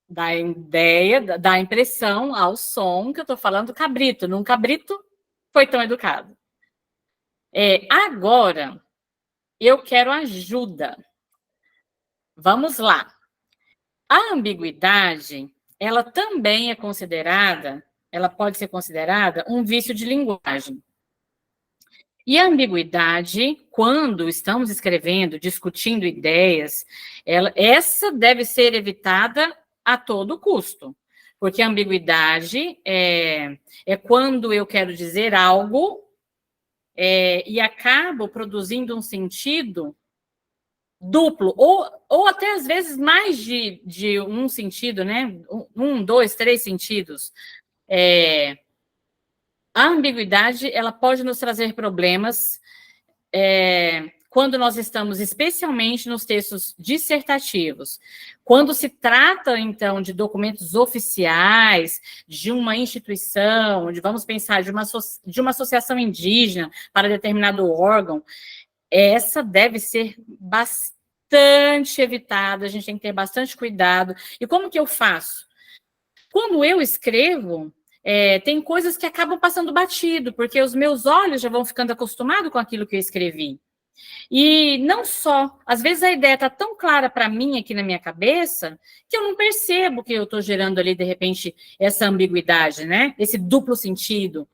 dá ideia, dá a impressão ao som que eu estou falando cabrito, nunca Brito foi tão educado. Agora, eu quero ajuda. Vamos lá. A ambiguidade, ela também é considerada, ela pode ser considerada um vício de linguagem. E a ambiguidade, quando estamos escrevendo, discutindo ideias, essa deve ser evitada a todo custo. Porque a ambiguidade é quando eu quero dizer algo e acabo produzindo um sentido duplo, ou até às vezes mais de um sentido, né? Dois, três sentidos. A ambiguidade, ela pode nos trazer problemas quando nós estamos, especialmente nos textos dissertativos. Quando se trata, então, de documentos oficiais, de uma instituição, vamos pensar, de uma associação indígena para determinado órgão, essa deve ser bastante evitada, a gente tem que ter bastante cuidado. E como que eu faço? Quando eu escrevo, tem coisas que acabam passando batido, porque os meus olhos já vão ficando acostumados com aquilo que eu escrevi. E não só, às vezes a ideia está tão clara para mim aqui na minha cabeça, que eu não percebo que eu estou gerando ali, de repente, essa ambiguidade, né? Esse duplo sentido.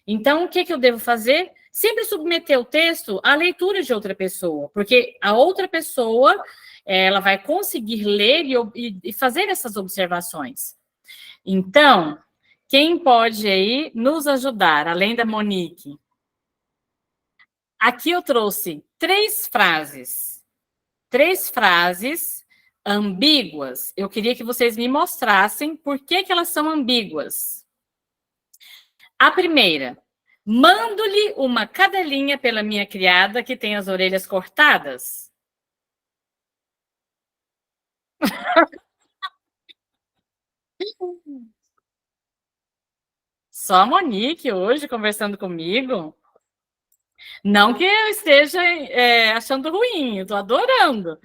Então, o que eu devo fazer? Sempre submeter o texto à leitura de outra pessoa, porque a outra pessoa ela vai conseguir ler e fazer essas observações. Então, quem pode aí nos ajudar, além da Monique? Aqui eu trouxe 3 frases. 3 frases ambíguas. Eu queria que vocês me mostrassem por que elas são ambíguas. A primeira: mando-lhe uma cadelinha pela minha criada que tem as orelhas cortadas. Só a Monique hoje conversando comigo. Não que eu esteja achando ruim, eu estou adorando.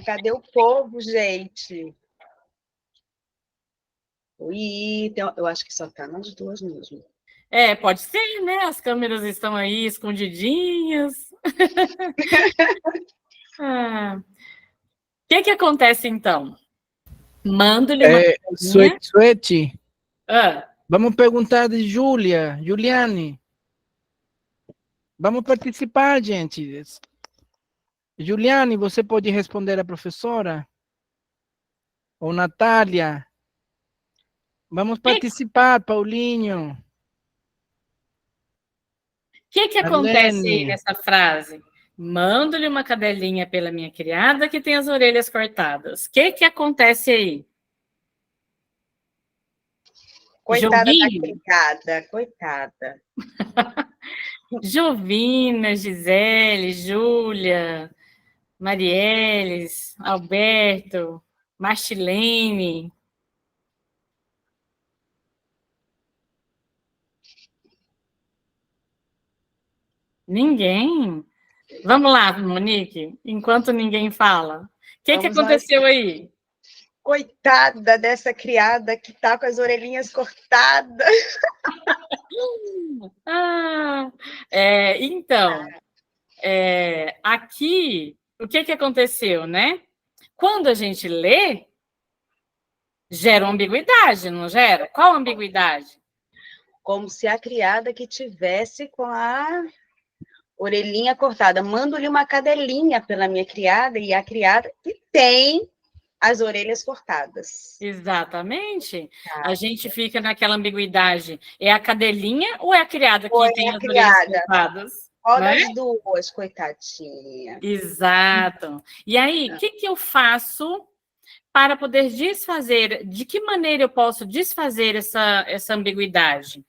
Cadê o povo, gente? Ui, eu acho que só tá nas 2 mesmo. Pode ser, né? As câmeras estão aí escondidinhas. O que acontece, então? Mando-lhe uma cadelinha. Suete. Vamos perguntar de Juliane. Vamos participar, gente. Juliane, você pode responder à professora? Ou Natália? Vamos participar, Paulinho. O que acontece aí nessa frase? Mando-lhe uma cadelinha pela minha criada que tem as orelhas cortadas. O que acontece aí? Coitada da criada, coitada. Jovina, Gisele, Júlia, Marieles, Alberto, Martilene. Ninguém? Vamos lá, Monique, enquanto ninguém fala. O que aconteceu aí? Coitada dessa criada que tá com as orelhinhas cortadas. Então, aqui, o que aconteceu, né? Quando a gente lê, gera uma ambiguidade, não gera? Qual ambiguidade? Como se a criada que tivesse com a orelhinha cortada. Mando-lhe uma cadelinha pela minha criada, e a criada que tem as orelhas cortadas. Exatamente. A gente fica naquela ambiguidade. É a cadelinha ou é a criada que tem as orelhas cortadas? Qual das duas, coitadinha? Exato. E aí, o que eu faço para poder desfazer? De que maneira eu posso desfazer essa ambiguidade?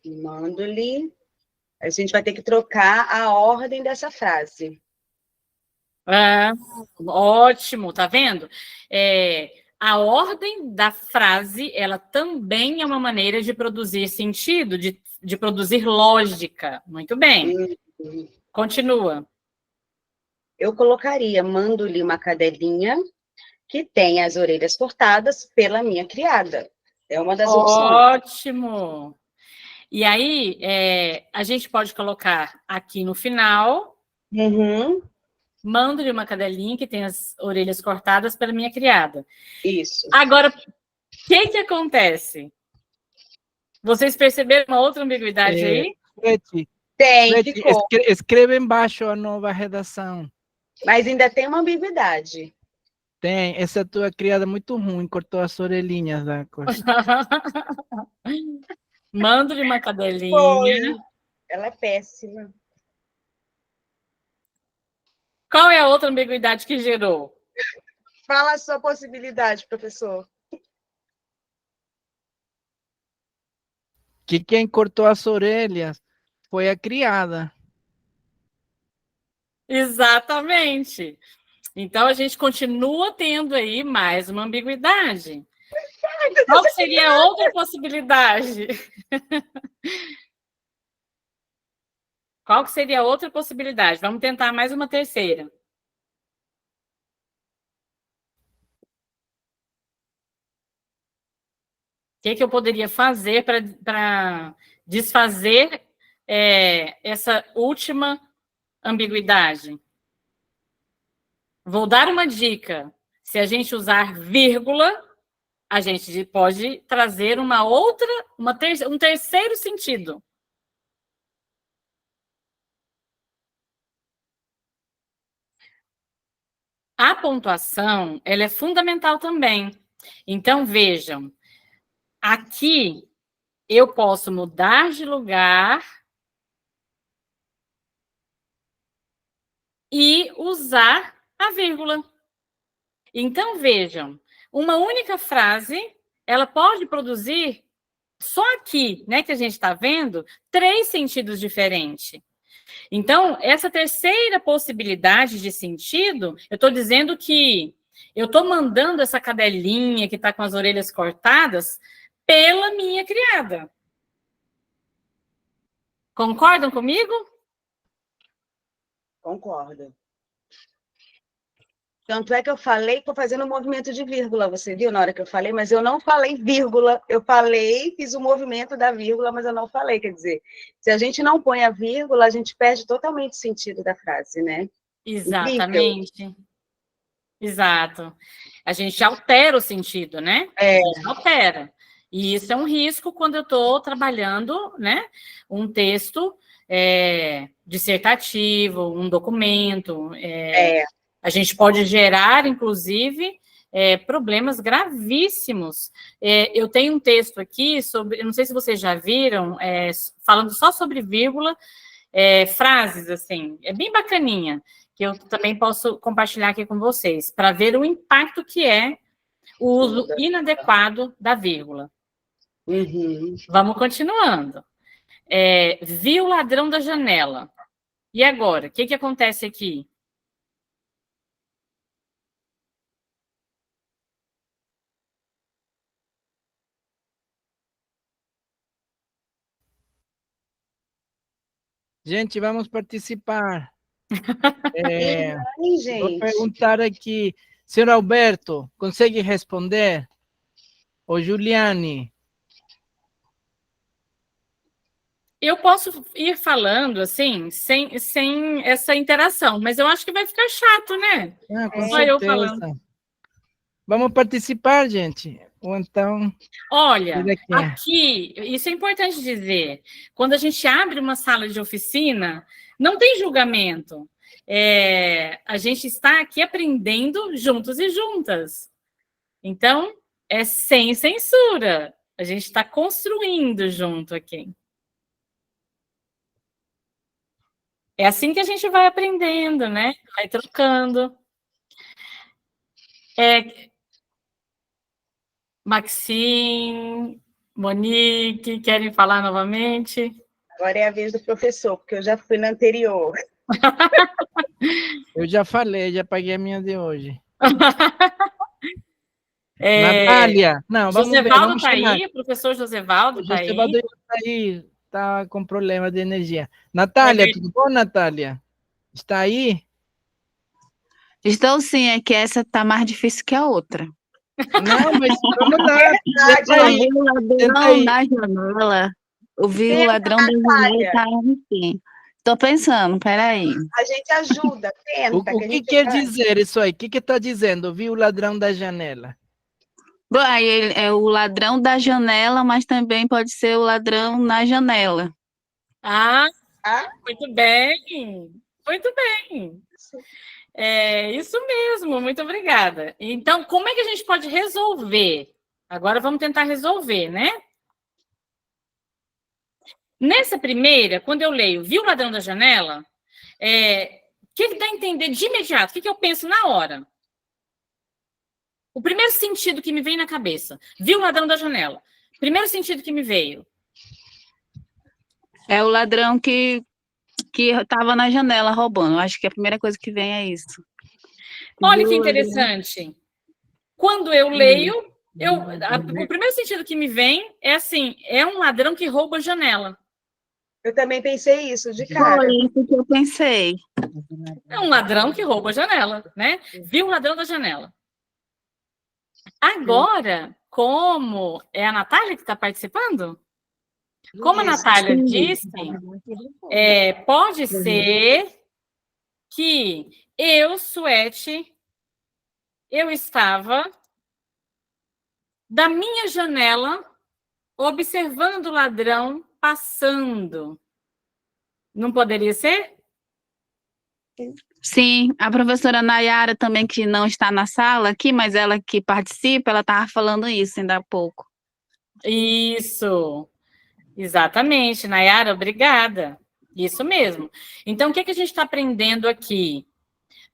Mando-lhe. A gente vai ter que trocar a ordem dessa frase. Ah, ótimo, tá vendo? A ordem da frase, ela também é uma maneira de produzir sentido, de produzir lógica. Muito bem. Continua. Eu colocaria, mando-lhe uma cadelinha que tem as orelhas cortadas pela minha criada. É uma das opções. Ótimo. E aí, a gente pode colocar aqui no final, mando-lhe uma cadelinha que tem as orelhas cortadas pela minha criada. Isso. Agora, o que acontece? Vocês perceberam uma outra ambiguidade aí? Tem, ficou. Escreve embaixo a nova redação. Mas ainda tem uma ambiguidade. Tem. Essa tua criada é muito ruim, cortou as orelhinhas da coisa. Mando-lhe uma cadelinha. Foi. Ela é péssima. Qual é a outra ambiguidade que gerou? Fala a sua possibilidade, professor. Que quem cortou as orelhas foi a criada. Exatamente. Então, a gente continua tendo aí mais uma ambiguidade. Qual seria a outra possibilidade? Qual seria a outra possibilidade? Vamos tentar mais uma terceira. O que eu poderia fazer para desfazer essa última ambiguidade? Vou dar uma dica. Se a gente usar vírgula, a gente pode trazer um terceiro sentido. A pontuação, ela é fundamental também. Então, vejam, aqui eu posso mudar de lugar e usar a vírgula. Então, vejam, uma única frase, ela pode produzir, só aqui, né, que a gente está vendo, 3 sentidos diferentes. Então, essa terceira possibilidade de sentido, eu estou dizendo que eu estou mandando essa cadelinha que está com as orelhas cortadas pela minha criada. Concordam comigo? Concordo. Tanto é que eu falei, estou fazendo um movimento de vírgula, você viu na hora que eu falei, mas eu não falei vírgula, eu falei, fiz o movimento da vírgula, mas eu não falei, quer dizer, se a gente não põe a vírgula, a gente perde totalmente o sentido da frase, né? Exatamente. Incrível. Exato. A gente altera o sentido, né? É. A gente altera. E isso é um risco quando eu estou trabalhando, né, um texto dissertativo, um documento. A gente pode gerar, inclusive, problemas gravíssimos. Eu tenho um texto aqui sobre, eu não sei se vocês já viram, falando só sobre vírgula, frases, assim, é bem bacaninha, que eu também posso compartilhar aqui com vocês, para ver o impacto que é o uso inadequado da vírgula. Vamos continuando. Vi o ladrão da janela. E agora? O que acontece aqui? Gente, vamos participar. Gente. Vou perguntar aqui, senhor Alberto, consegue responder? Ou Juliane? Eu posso ir falando, assim, sem essa interação, mas eu acho que vai ficar chato, né? Com Só certeza. eu falando. Vamos participar, gente? Ou então... Olha, aqui, isso é importante dizer, quando a gente abre uma sala de oficina, não tem julgamento. A gente está aqui aprendendo juntos e juntas. Então, é sem censura. A gente está construindo junto aqui. É assim que a gente vai aprendendo, né? Vai trocando. Maxine, Monique, querem falar novamente? Agora é a vez do professor, porque eu já fui na anterior. Eu já falei, já paguei a minha de hoje. É, Natália, não, vamos ver, Josevaldo vamos está chamar. aí? O professor Josevaldo O está José aí? Valdeir está aí, está com problema de energia. Natália, tudo bom, Natália? Está aí? Estou sim, é que essa tá mais difícil que a outra. Não, mas vamos lá. Verdade, Tenta aí, Eu vi o tenta ladrão aí. da janela. Eu vi o Tenta, ladrão da janela Natália. tá enfim. Tô pensando, peraí. A gente ajuda, tenta. O que quer dizer isso aí? O que está dizendo? Vi o ladrão da janela. Bom, aí é o ladrão da janela, mas também pode ser o ladrão na janela. Ah, Ah, muito bem. Muito bem. É isso mesmo, muito obrigada. Então, como é que a gente pode resolver? Agora vamos tentar resolver, né? Nessa primeira, quando eu leio Viu o ladrão da janela, o que dá a entender de imediato? O que eu penso na hora? O primeiro sentido que me vem na cabeça. Viu o ladrão da janela. Primeiro sentido que me veio. É o ladrão que estava na janela roubando. Acho que a primeira coisa que vem é isso. Olha que Viu o ladrão? interessante. Quando eu leio, o primeiro sentido que me vem é assim, é um ladrão que rouba a janela. eu também pensei isso de cara. Foi isso que eu pensei. É um ladrão que rouba a janela, né? Viu o ladrão da janela. Agora, como é a Natália que está participando? Como a Natália disse, pode ser que eu, Suete, eu estava da minha janela observando o ladrão passando. Não poderia ser? Sim, a professora Nayara também, que não está na sala aqui, mas ela que participa, ela estava falando isso ainda há pouco. Isso, exatamente, Nayara, obrigada. Isso mesmo. Então, o que a gente está aprendendo aqui?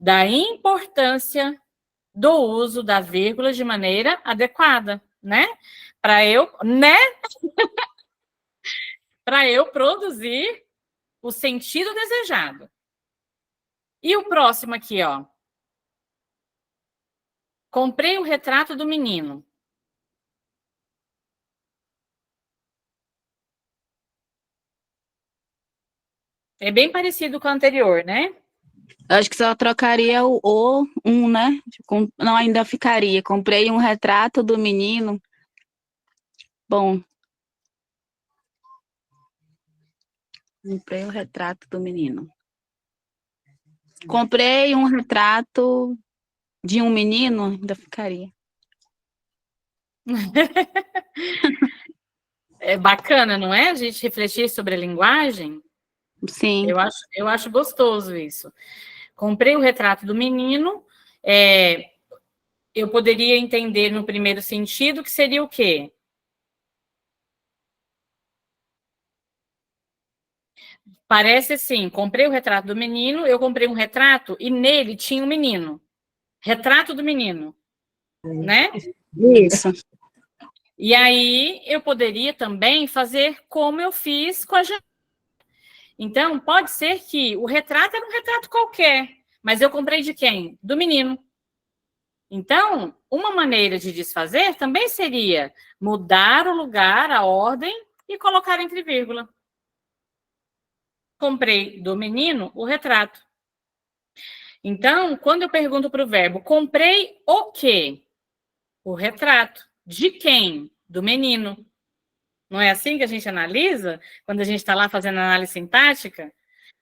Da importância do uso da vírgula de maneira adequada, né? Para eu, Para eu produzir o sentido desejado. E o próximo aqui, ó. Comprei o retrato do menino. É bem parecido com o anterior, né? Eu acho que só trocaria o um, né? Não, ainda ficaria. Comprei um retrato do menino. Bom. Comprei o retrato do menino. Comprei um retrato de um menino, ainda ficaria. É bacana, não é? A gente refletir sobre a linguagem. Sim. Eu acho gostoso isso. Comprei o retrato do menino. Eu poderia entender no primeiro sentido que seria o quê? Parece assim, comprei o retrato do menino, eu comprei um retrato e nele tinha um menino. Retrato do menino, né? Isso. E aí eu poderia também fazer como eu fiz com a janela. Então, pode ser que o retrato era um retrato qualquer, mas eu comprei de quem? Do menino. Então, uma maneira de desfazer também seria mudar o lugar, a ordem e colocar entre vírgula. Comprei do menino o retrato. Então, quando eu pergunto para o verbo, comprei o quê? O retrato. De quem? Do menino. Não é assim que a gente analisa? Quando a gente está lá fazendo análise sintática?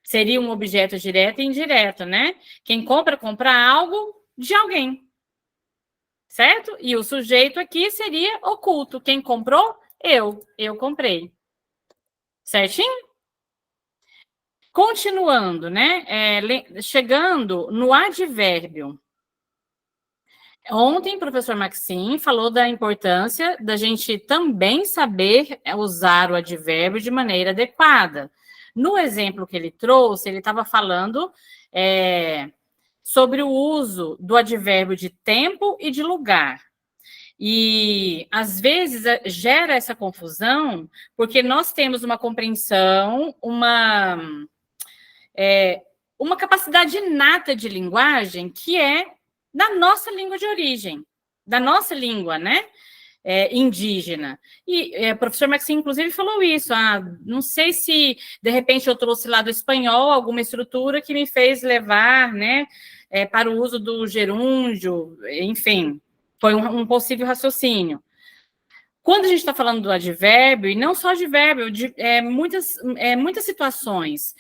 Seria um objeto direto e indireto, né? Quem compra algo de alguém. Certo? E o sujeito aqui seria oculto. Quem comprou? Eu comprei. Certinho? Continuando, né? Chegando no advérbio. Ontem, o professor Maxim falou da importância da gente também saber usar o advérbio de maneira adequada. No exemplo que ele trouxe, ele estava falando sobre o uso do advérbio de tempo e de lugar. E, às vezes, gera essa confusão, porque nós temos uma compreensão, uma capacidade inata de linguagem que é da nossa língua de origem, da nossa língua, né? Indígena. E o professor Maxim, inclusive, falou isso. Não sei se, de repente, eu trouxe lá do espanhol alguma estrutura que me fez levar, né, para o uso do gerúndio, enfim, foi um possível raciocínio. Quando a gente está falando do advérbio, e não só advérbio, muitas situações,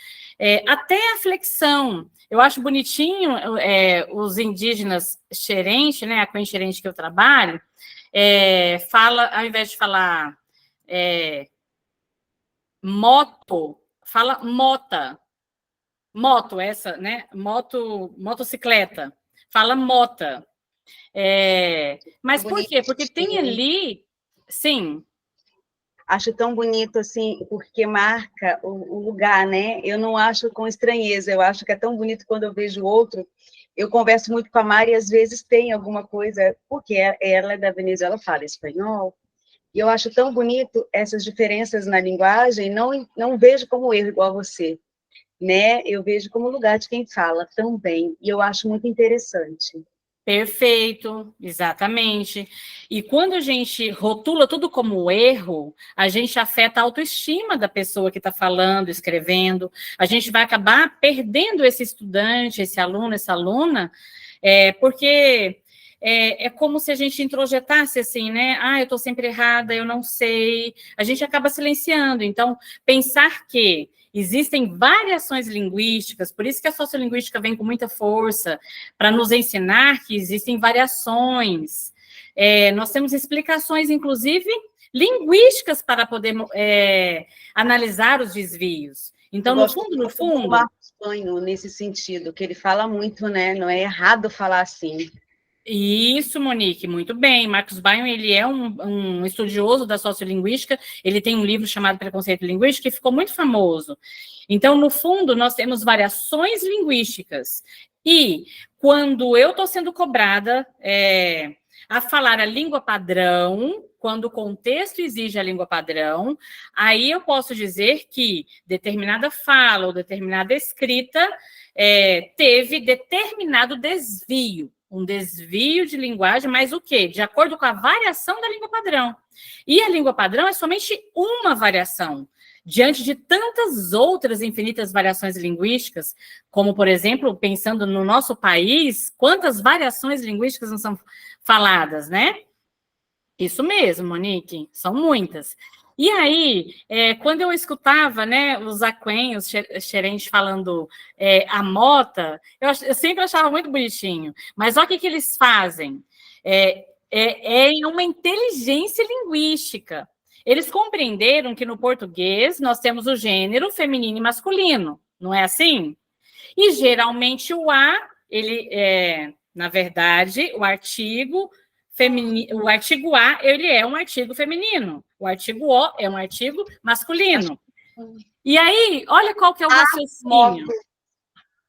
até a flexão. Eu acho bonitinho os indígenas xerente, né, a Quen xerente que eu trabalho, fala, ao invés de falar moto, fala mota. Moto, essa, né? Motocicleta. Fala mota. Mas por quê? Porque tem ali... Sim. Acho tão bonito, assim, porque marca o lugar, né? Eu não acho com estranheza, eu acho que é tão bonito quando eu vejo outro. Eu converso muito com a Mari e às vezes tem alguma coisa, porque ela é da Venezuela, fala espanhol, e eu acho tão bonito essas diferenças na linguagem, não vejo como erro igual a você, né? Eu vejo como lugar de quem fala também, e eu acho muito interessante. Perfeito, exatamente. E quando a gente rotula tudo como erro, a gente afeta a autoestima da pessoa que está falando, escrevendo. A gente vai acabar perdendo esse estudante, esse aluno, essa aluna, porque é como se a gente introjetasse assim, né? Eu estou sempre errada, eu não sei. A gente acaba silenciando. Então, pensar que existem variações linguísticas, por isso que a sociolinguística vem com muita força, para nos ensinar que existem variações. Nós temos explicações, inclusive, linguísticas para poder analisar os desvios. Então, no fundo... Marcos Panho, nesse sentido, que ele fala muito, né? Não é errado falar assim. Isso, Monique, muito bem. Marcos Bayon, ele é um estudioso da sociolinguística, ele tem um livro chamado Preconceito Linguístico, que ficou muito famoso. Então, no fundo, nós temos variações linguísticas. E, quando eu estou sendo cobrada a falar a língua padrão, quando o contexto exige a língua padrão, aí eu posso dizer que determinada fala ou determinada escrita teve determinado desvio. Um desvio de linguagem, mas o quê? De acordo com a variação da língua padrão. E a língua padrão é somente uma variação, diante de tantas outras infinitas variações linguísticas, como, por exemplo, pensando no nosso país, quantas variações linguísticas não são faladas, né? Isso mesmo, Monique, são muitas. E aí, quando eu escutava, né, os aquém, os xerentes falando a mota, eu sempre achava muito bonitinho. Mas olha o que eles fazem. É uma inteligência linguística. Eles compreenderam que no português nós temos o gênero feminino e masculino, não é assim? E geralmente o ele na verdade, o artigo A, ele é um artigo feminino. O artigo O é um artigo masculino. E aí, olha qual que é o raciocínio.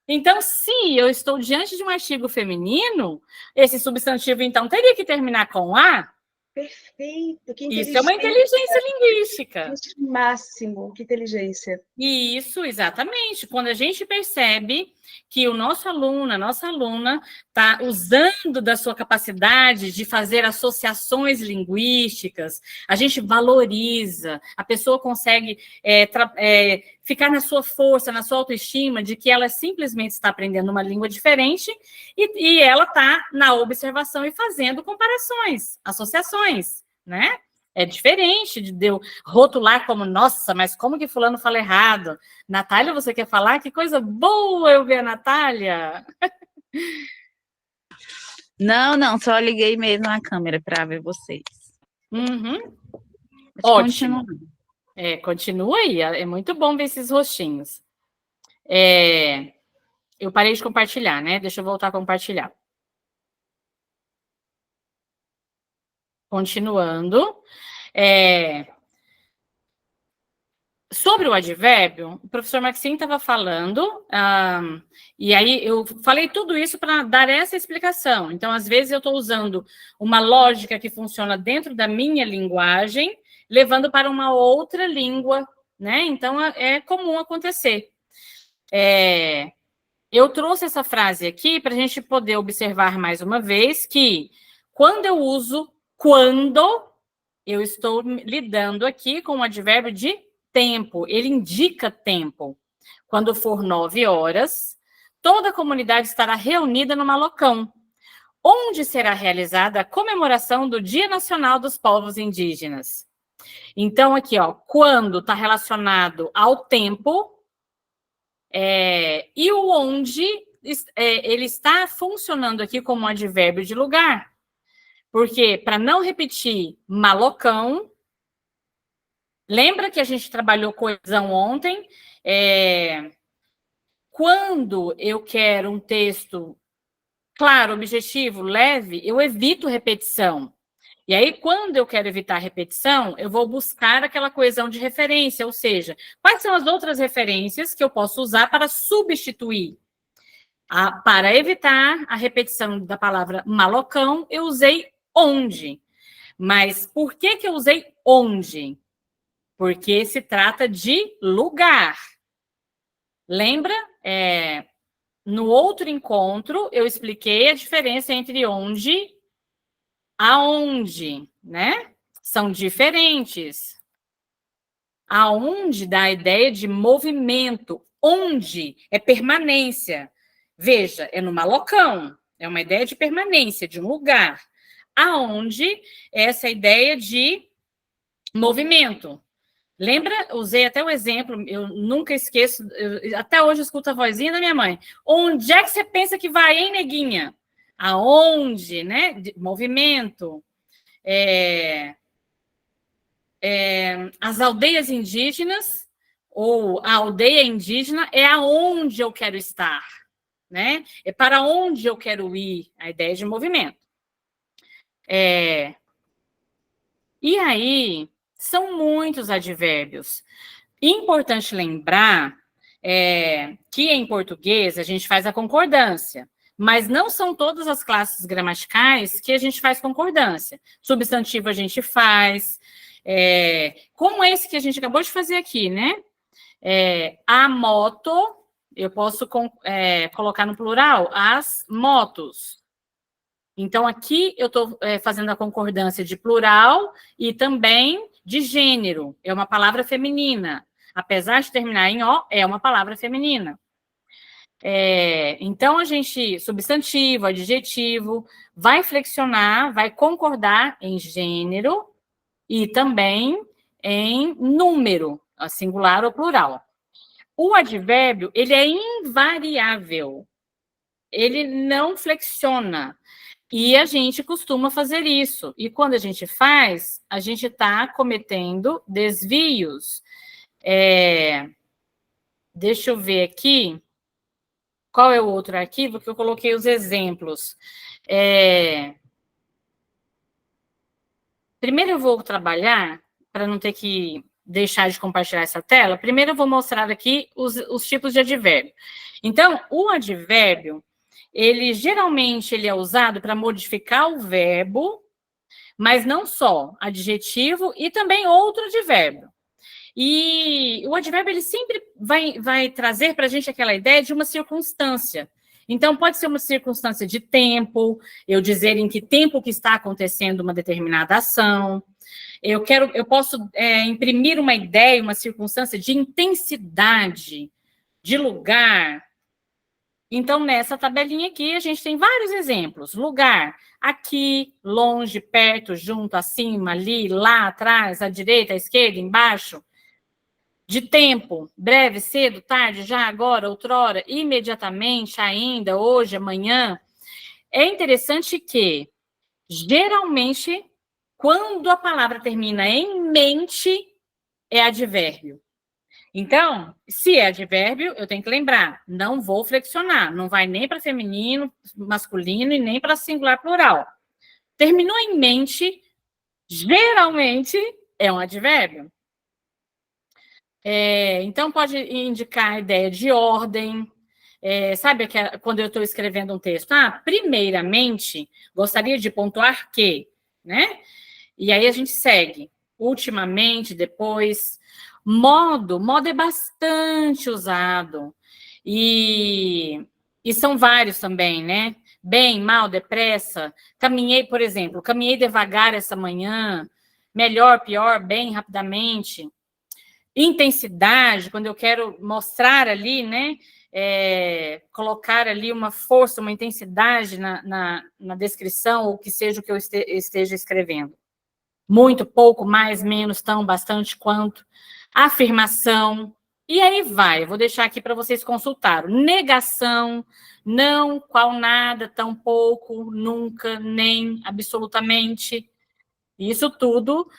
Então, se eu estou diante de um artigo feminino, esse substantivo, então, teria que terminar com A. Perfeito, que inteligência. Isso é uma inteligência linguística. Máximo, que inteligência. Isso, exatamente. Quando a gente percebe que o nosso aluno, a nossa aluna, está usando da sua capacidade de fazer associações linguísticas, a gente valoriza, a pessoa consegue ficar na sua força, na sua autoestima, de que ela simplesmente está aprendendo uma língua diferente e ela está na observação e fazendo comparações, associações, né? É diferente de eu rotular como, nossa, mas como que fulano fala errado? Natália, você quer falar? Que coisa boa eu ver a Natália! Não, só liguei mesmo a câmera para ver vocês. Uhum. Ótimo. Continua aí, é muito bom ver esses rostinhos. Eu parei de compartilhar, né? Deixa eu voltar a compartilhar. Continuando. Sobre o advérbio, o professor Maxim estava falando, e aí eu falei tudo isso para dar essa explicação. Então, às vezes, eu estou usando uma lógica que funciona dentro da minha linguagem, levando para uma outra língua, né? Então, é comum acontecer. Eu trouxe essa frase aqui para a gente poder observar mais uma vez que, quando eu uso quando, eu estou lidando aqui com o advérbio de tempo, ele indica tempo. Quando for 9 horas, toda a comunidade estará reunida no Malocão, onde será realizada a comemoração do Dia Nacional dos Povos Indígenas. Então, aqui, ó, quando está relacionado ao tempo, e o onde, ele está funcionando aqui como um advérbio de lugar. Porque, para não repetir Malocão, lembra que a gente trabalhou coesão ontem? Quando eu quero um texto claro, objetivo, leve, eu evito repetição. E aí, quando eu quero evitar repetição, eu vou buscar aquela coesão de referência, ou seja, quais são as outras referências que eu posso usar para substituir? Para evitar a repetição da palavra malocão, eu usei onde. Mas por que eu usei onde? Porque se trata de lugar. Lembra? No outro encontro, eu expliquei a diferença entre onde e aonde, né? São diferentes. Aonde dá a ideia de movimento. Onde é permanência. Veja, é no malocão. É uma ideia de permanência, de um lugar. Aonde é essa ideia de movimento. Lembra? Usei até o exemplo, eu nunca esqueço, até hoje eu escuto a vozinha da minha mãe. Onde é que você pensa que vai, hein, neguinha? Aonde, né? Movimento. As aldeias indígenas, ou a aldeia indígena, é aonde eu quero estar, né? É para onde eu quero ir, a ideia de movimento. E aí, são muitos advérbios. Importante lembrar que em português a gente faz a concordância, mas não são todas as classes gramaticais que a gente faz concordância. Substantivo a gente faz, como esse que a gente acabou de fazer aqui, né? A moto, eu posso colocar no plural, as motos. Então, aqui eu estou fazendo a concordância de plural e também de gênero. É uma palavra feminina. Apesar de terminar em O, é uma palavra feminina. Então, a gente, substantivo, adjetivo, vai flexionar, vai concordar em gênero e também em número, singular ou plural. O advérbio, ele é invariável. Ele não flexiona. E a gente costuma fazer isso. E quando a gente faz, a gente está cometendo desvios. Deixa eu ver aqui. Qual é o outro arquivo que eu coloquei os exemplos? Primeiro eu vou trabalhar, para não ter que deixar de compartilhar essa tela. Primeiro eu vou mostrar aqui os tipos de advérbio. Então, o advérbio, geralmente ele é usado para modificar o verbo, mas não só, adjetivo e também outro advérbio. E o advérbio, ele sempre vai trazer para a gente aquela ideia de uma circunstância. Então, pode ser uma circunstância de tempo, eu dizer em que tempo que está acontecendo uma determinada ação. Eu posso imprimir uma ideia, uma circunstância de intensidade, de lugar. Então, nessa tabelinha aqui, a gente tem vários exemplos. Lugar, aqui, longe, perto, junto, acima, ali, lá, atrás, à direita, à esquerda, embaixo. De tempo, breve, cedo, tarde, já, agora, outrora, imediatamente, ainda, hoje, amanhã. É interessante que, geralmente, quando a palavra termina em mente, é advérbio. Então, se é advérbio, eu tenho que lembrar, não vou flexionar, não vai nem para feminino, masculino e nem para singular plural. Terminou em mente, geralmente é um advérbio. Então, pode indicar a ideia de ordem. Sabe quando eu estou escrevendo um texto? Primeiramente, gostaria de pontuar que, né? E aí a gente segue. Ultimamente, depois. Modo é bastante usado. E são vários também, né? Bem, mal, depressa. Caminhei, por exemplo, caminhei devagar essa manhã. Melhor, pior, bem, rapidamente. Intensidade, quando eu quero mostrar ali, né? Colocar ali uma força, uma intensidade na descrição, ou que seja o que eu esteja escrevendo. Muito, pouco, mais, menos, tão, bastante, quanto. Afirmação. E aí vai, eu vou deixar aqui para vocês consultarem. Negação, não, qual, nada, tão pouco, nunca, nem, absolutamente. Isso tudo.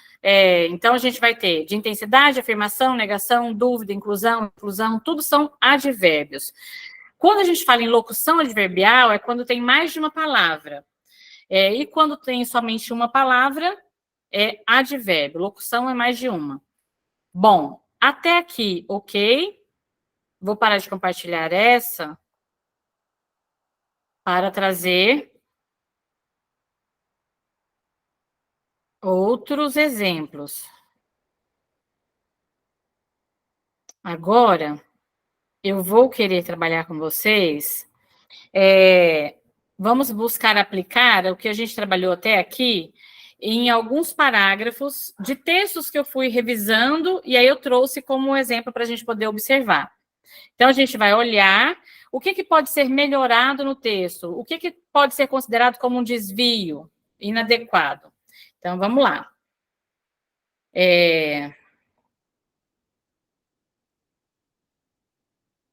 Então, a gente vai ter de intensidade, afirmação, negação, dúvida, inclusão, tudo são advérbios. Quando a gente fala em locução adverbial, é quando tem mais de uma palavra. E quando tem somente uma palavra, é advérbio. Locução é mais de uma. Bom, até aqui, ok? Vou parar de compartilhar essa para trazer outros exemplos. Agora, eu vou querer trabalhar com vocês. Vamos buscar aplicar o que a gente trabalhou até aqui em alguns parágrafos de textos que eu fui revisando, e aí eu trouxe como exemplo para a gente poder observar. Então, a gente vai olhar o que pode ser melhorado no texto, o que pode ser considerado como um desvio inadequado. Então, vamos lá.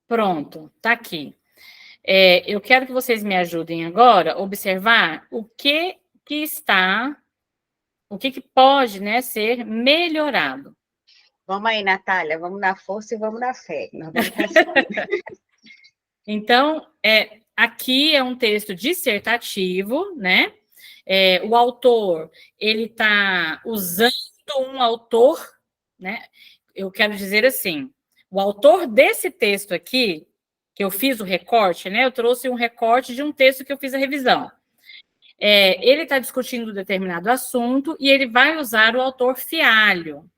Pronto, está aqui. Eu quero que vocês me ajudem agora a observar o que pode, né, ser melhorado. Vamos aí, Natália, vamos na força e vamos na fé. Então, aqui é um texto dissertativo, né? O autor, ele está usando um autor, né? Eu quero dizer assim, o autor desse texto aqui, que eu fiz o recorte, né? Eu trouxe um recorte de um texto que eu fiz a revisão. Ele está discutindo determinado assunto e ele vai usar o autor Fialho.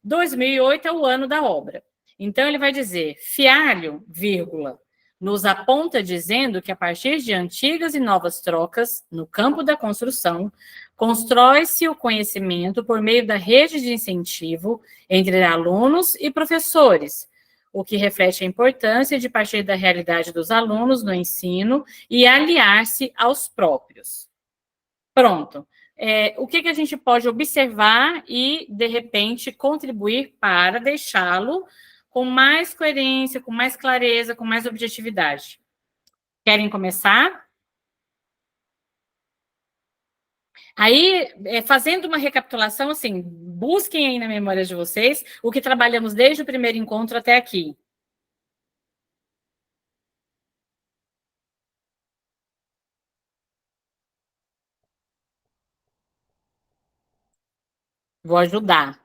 2008 é o ano da obra. Então, ele vai dizer, Fialho, vírgula, nos aponta dizendo que a partir de antigas e novas trocas no campo da construção, constrói-se o conhecimento por meio da rede de incentivo entre alunos e professores, o que reflete a importância de partir da realidade dos alunos no ensino e aliar-se aos próprios. Pronto. O que a gente pode observar e, de repente, contribuir para deixá-lo com mais coerência, com mais clareza, com mais objetividade? Querem começar? Aí, fazendo uma recapitulação, assim, busquem aí na memória de vocês o que trabalhamos desde o primeiro encontro até aqui. Vou ajudar.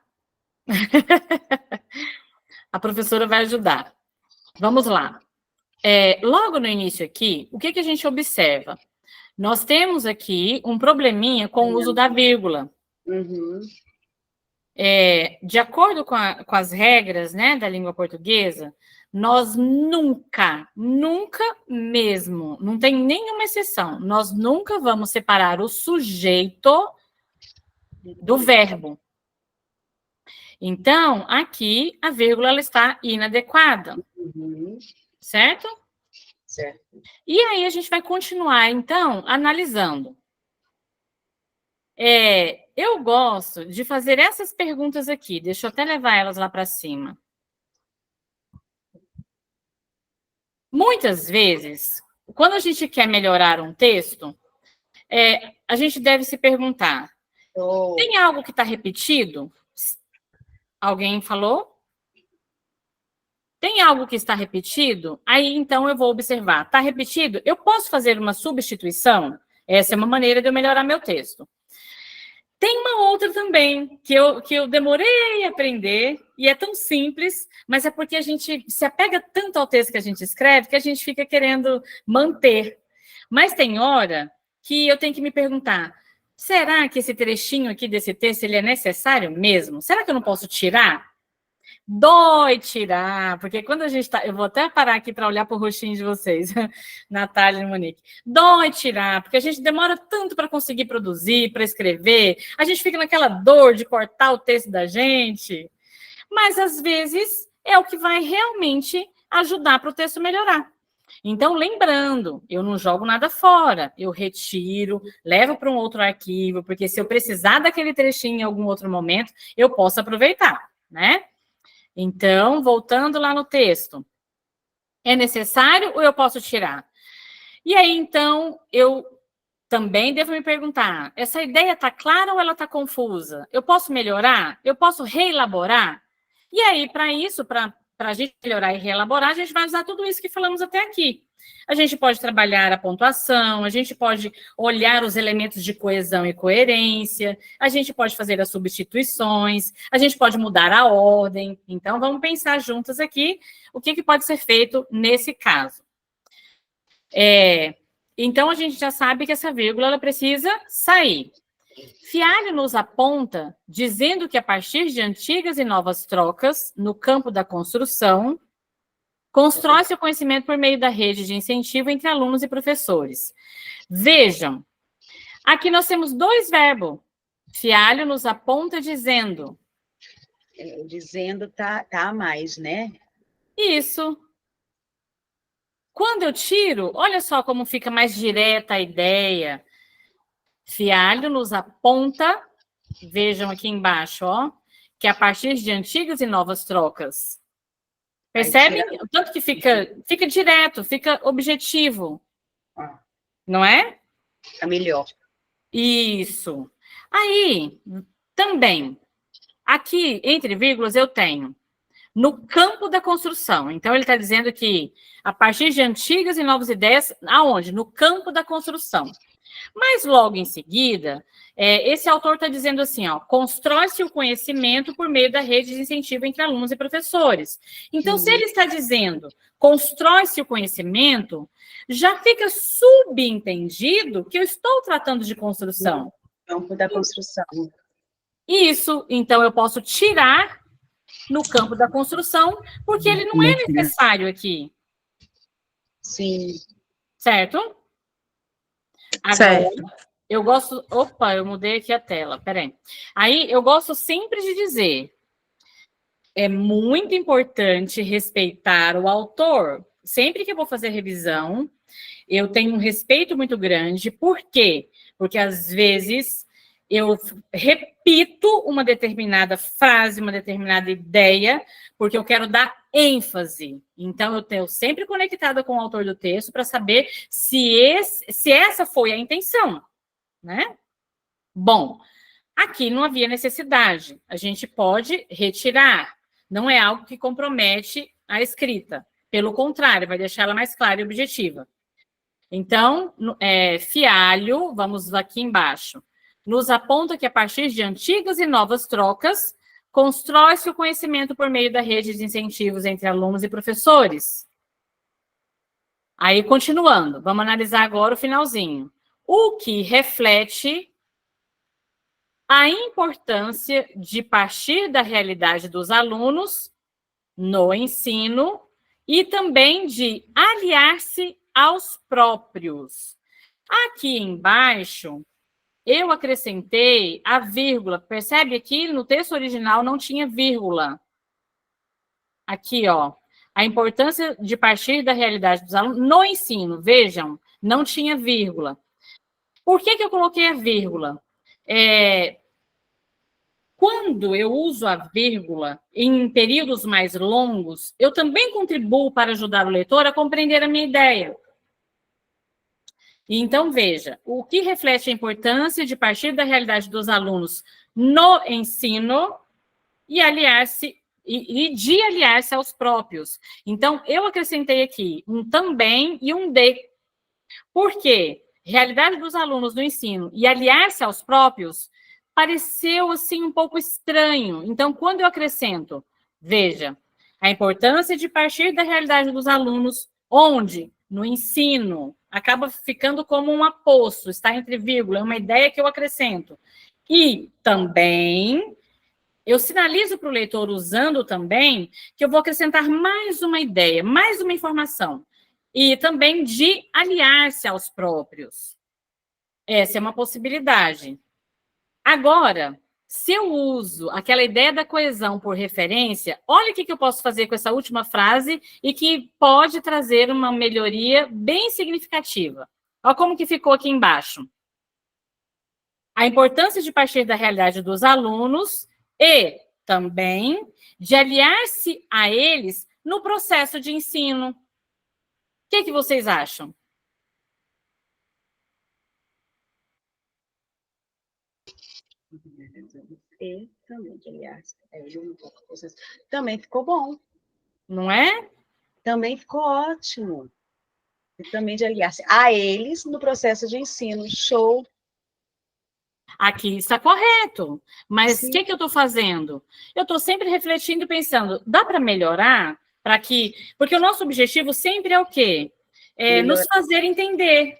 A professora vai ajudar. Vamos lá. Logo no início aqui, o que a gente observa? Nós temos aqui um probleminha com o uso da vírgula. Uhum. De acordo com as regras, né, da língua portuguesa, nós nunca mesmo, não tem nenhuma exceção, nós nunca vamos separar o sujeito do verbo. Então, aqui, a vírgula ela está inadequada. Uhum. Certo? Certo. E aí, a gente vai continuar, então, analisando. Eu gosto de fazer essas perguntas aqui. Deixa eu até levar elas lá para cima. Muitas vezes, quando a gente quer melhorar um texto, a gente deve se perguntar, tem algo que está repetido? Alguém falou? Tem algo que está repetido? Aí, então, eu vou observar. Está repetido? Eu posso fazer uma substituição? Essa é uma maneira de eu melhorar meu texto. Tem uma outra também, que eu demorei a aprender, e é tão simples, mas é porque a gente se apega tanto ao texto que a gente escreve, que a gente fica querendo manter. Mas tem hora que eu tenho que me perguntar, será que esse trechinho aqui desse texto ele é necessário mesmo? Será que eu não posso tirar? Dói tirar, porque quando a gente está... Eu vou até parar aqui para olhar para o rostinho de vocês, Natália e Monique. Dói tirar, porque a gente demora tanto para conseguir produzir, para escrever, a gente fica naquela dor de cortar o texto da gente, mas às vezes é o que vai realmente ajudar para o texto melhorar. Então, lembrando, eu não jogo nada fora, eu retiro, levo para um outro arquivo, porque se eu precisar daquele trechinho em algum outro momento, eu posso aproveitar, né? Então, voltando lá no texto, é necessário ou eu posso tirar? E aí, então, eu também devo me perguntar, essa ideia está clara ou ela está confusa? Eu posso melhorar? Eu posso reelaborar? E aí, para isso, para a gente melhorar e reelaborar, a gente vai usar tudo isso que falamos até aqui. A gente pode trabalhar a pontuação, a gente pode olhar os elementos de coesão e coerência, a gente pode fazer as substituições, a gente pode mudar a ordem. Então, vamos pensar juntas aqui o que pode ser feito nesse caso. Então, a gente já sabe que essa vírgula ela precisa sair. Fialho nos aponta, dizendo que a partir de antigas e novas trocas, no campo da construção, constrói-se o conhecimento por meio da rede de incentivo entre alunos e professores. Vejam, aqui nós temos dois verbos. Fialho nos aponta dizendo. Dizendo tá a mais, né? Isso. Quando eu tiro, olha só como fica mais direta a ideia. Fialho nos aponta, vejam aqui embaixo, ó, que a partir de antigas e novas trocas. Percebem? Tanto que fica direto, fica objetivo. Não é? É melhor. Isso. Aí, também, aqui, entre vírgulas, eu tenho no campo da construção. Então, ele está dizendo que a partir de antigas e novas ideias, aonde? No campo da construção. Mas, logo em seguida, esse autor está dizendo assim, ó, constrói-se o conhecimento por meio da rede de incentivo entre alunos e professores. Então, se ele está dizendo constrói-se o conhecimento, já fica subentendido que eu estou tratando de construção. Campo da construção. Isso, então eu posso tirar no campo da construção, porque ele não é necessário aqui. Sim. Certo? Agora, certo. Eu gosto... Opa, eu mudei aqui a tela, peraí. Aí, eu gosto sempre de dizer, é muito importante respeitar o autor. Sempre que eu vou fazer revisão, eu tenho um respeito muito grande. Por quê? Porque, às vezes, eu repito uma determinada frase, uma determinada ideia, porque eu quero dar ênfase. Então, eu estou sempre conectada com o autor do texto para saber se essa foi a intenção, né? Bom, aqui não havia necessidade. A gente pode retirar. Não é algo que compromete a escrita. Pelo contrário, vai deixar ela mais clara e objetiva. Então, Fialho, vamos aqui embaixo, nos aponta que a partir de antigas e novas trocas, constrói-se o conhecimento por meio da rede de incentivos entre alunos e professores. Aí, continuando, vamos analisar agora o finalzinho. O que reflete a importância de partir da realidade dos alunos no ensino e também de aliar-se aos próprios. Aqui embaixo, eu acrescentei a vírgula. Percebe aqui no texto original não tinha vírgula. Aqui, ó. A importância de partir da realidade dos alunos no ensino. Vejam, não tinha vírgula. Por que eu coloquei a vírgula? Quando eu uso a vírgula em períodos mais longos, eu também contribuo para ajudar o leitor a compreender a minha ideia. Então, veja, o que reflete a importância de partir da realidade dos alunos no ensino e aliar-se e de aliar-se aos próprios. Então, eu acrescentei aqui um também e um de. Por quê? Realidade dos alunos no ensino e aliar-se aos próprios pareceu assim um pouco estranho. Então, quando eu acrescento, veja, a importância de partir da realidade dos alunos, onde no ensino acaba ficando como um aposto, está entre vírgula, é uma ideia que eu acrescento. E também eu sinalizo para o leitor, usando também, que eu vou acrescentar mais uma ideia, mais uma informação. E também de aliar-se aos próprios. Essa é uma possibilidade. Agora, se eu uso aquela ideia da coesão por referência, olha o que eu posso fazer com essa última frase e que pode trazer uma melhoria bem significativa. Olha como que ficou aqui embaixo. A importância de partir da realidade dos alunos e também de aliar-se a eles no processo de ensino. O que vocês acham? E também, aliás, também ficou bom. Não é? Também ficou ótimo. E também de aliar-se a eles no processo de ensino. Show. Aqui está correto. Mas o Sim. que eu estou fazendo? Eu estou sempre refletindo e pensando, dá para melhorar? Para que... Porque o nosso objetivo sempre é o quê? É nos fazer entender.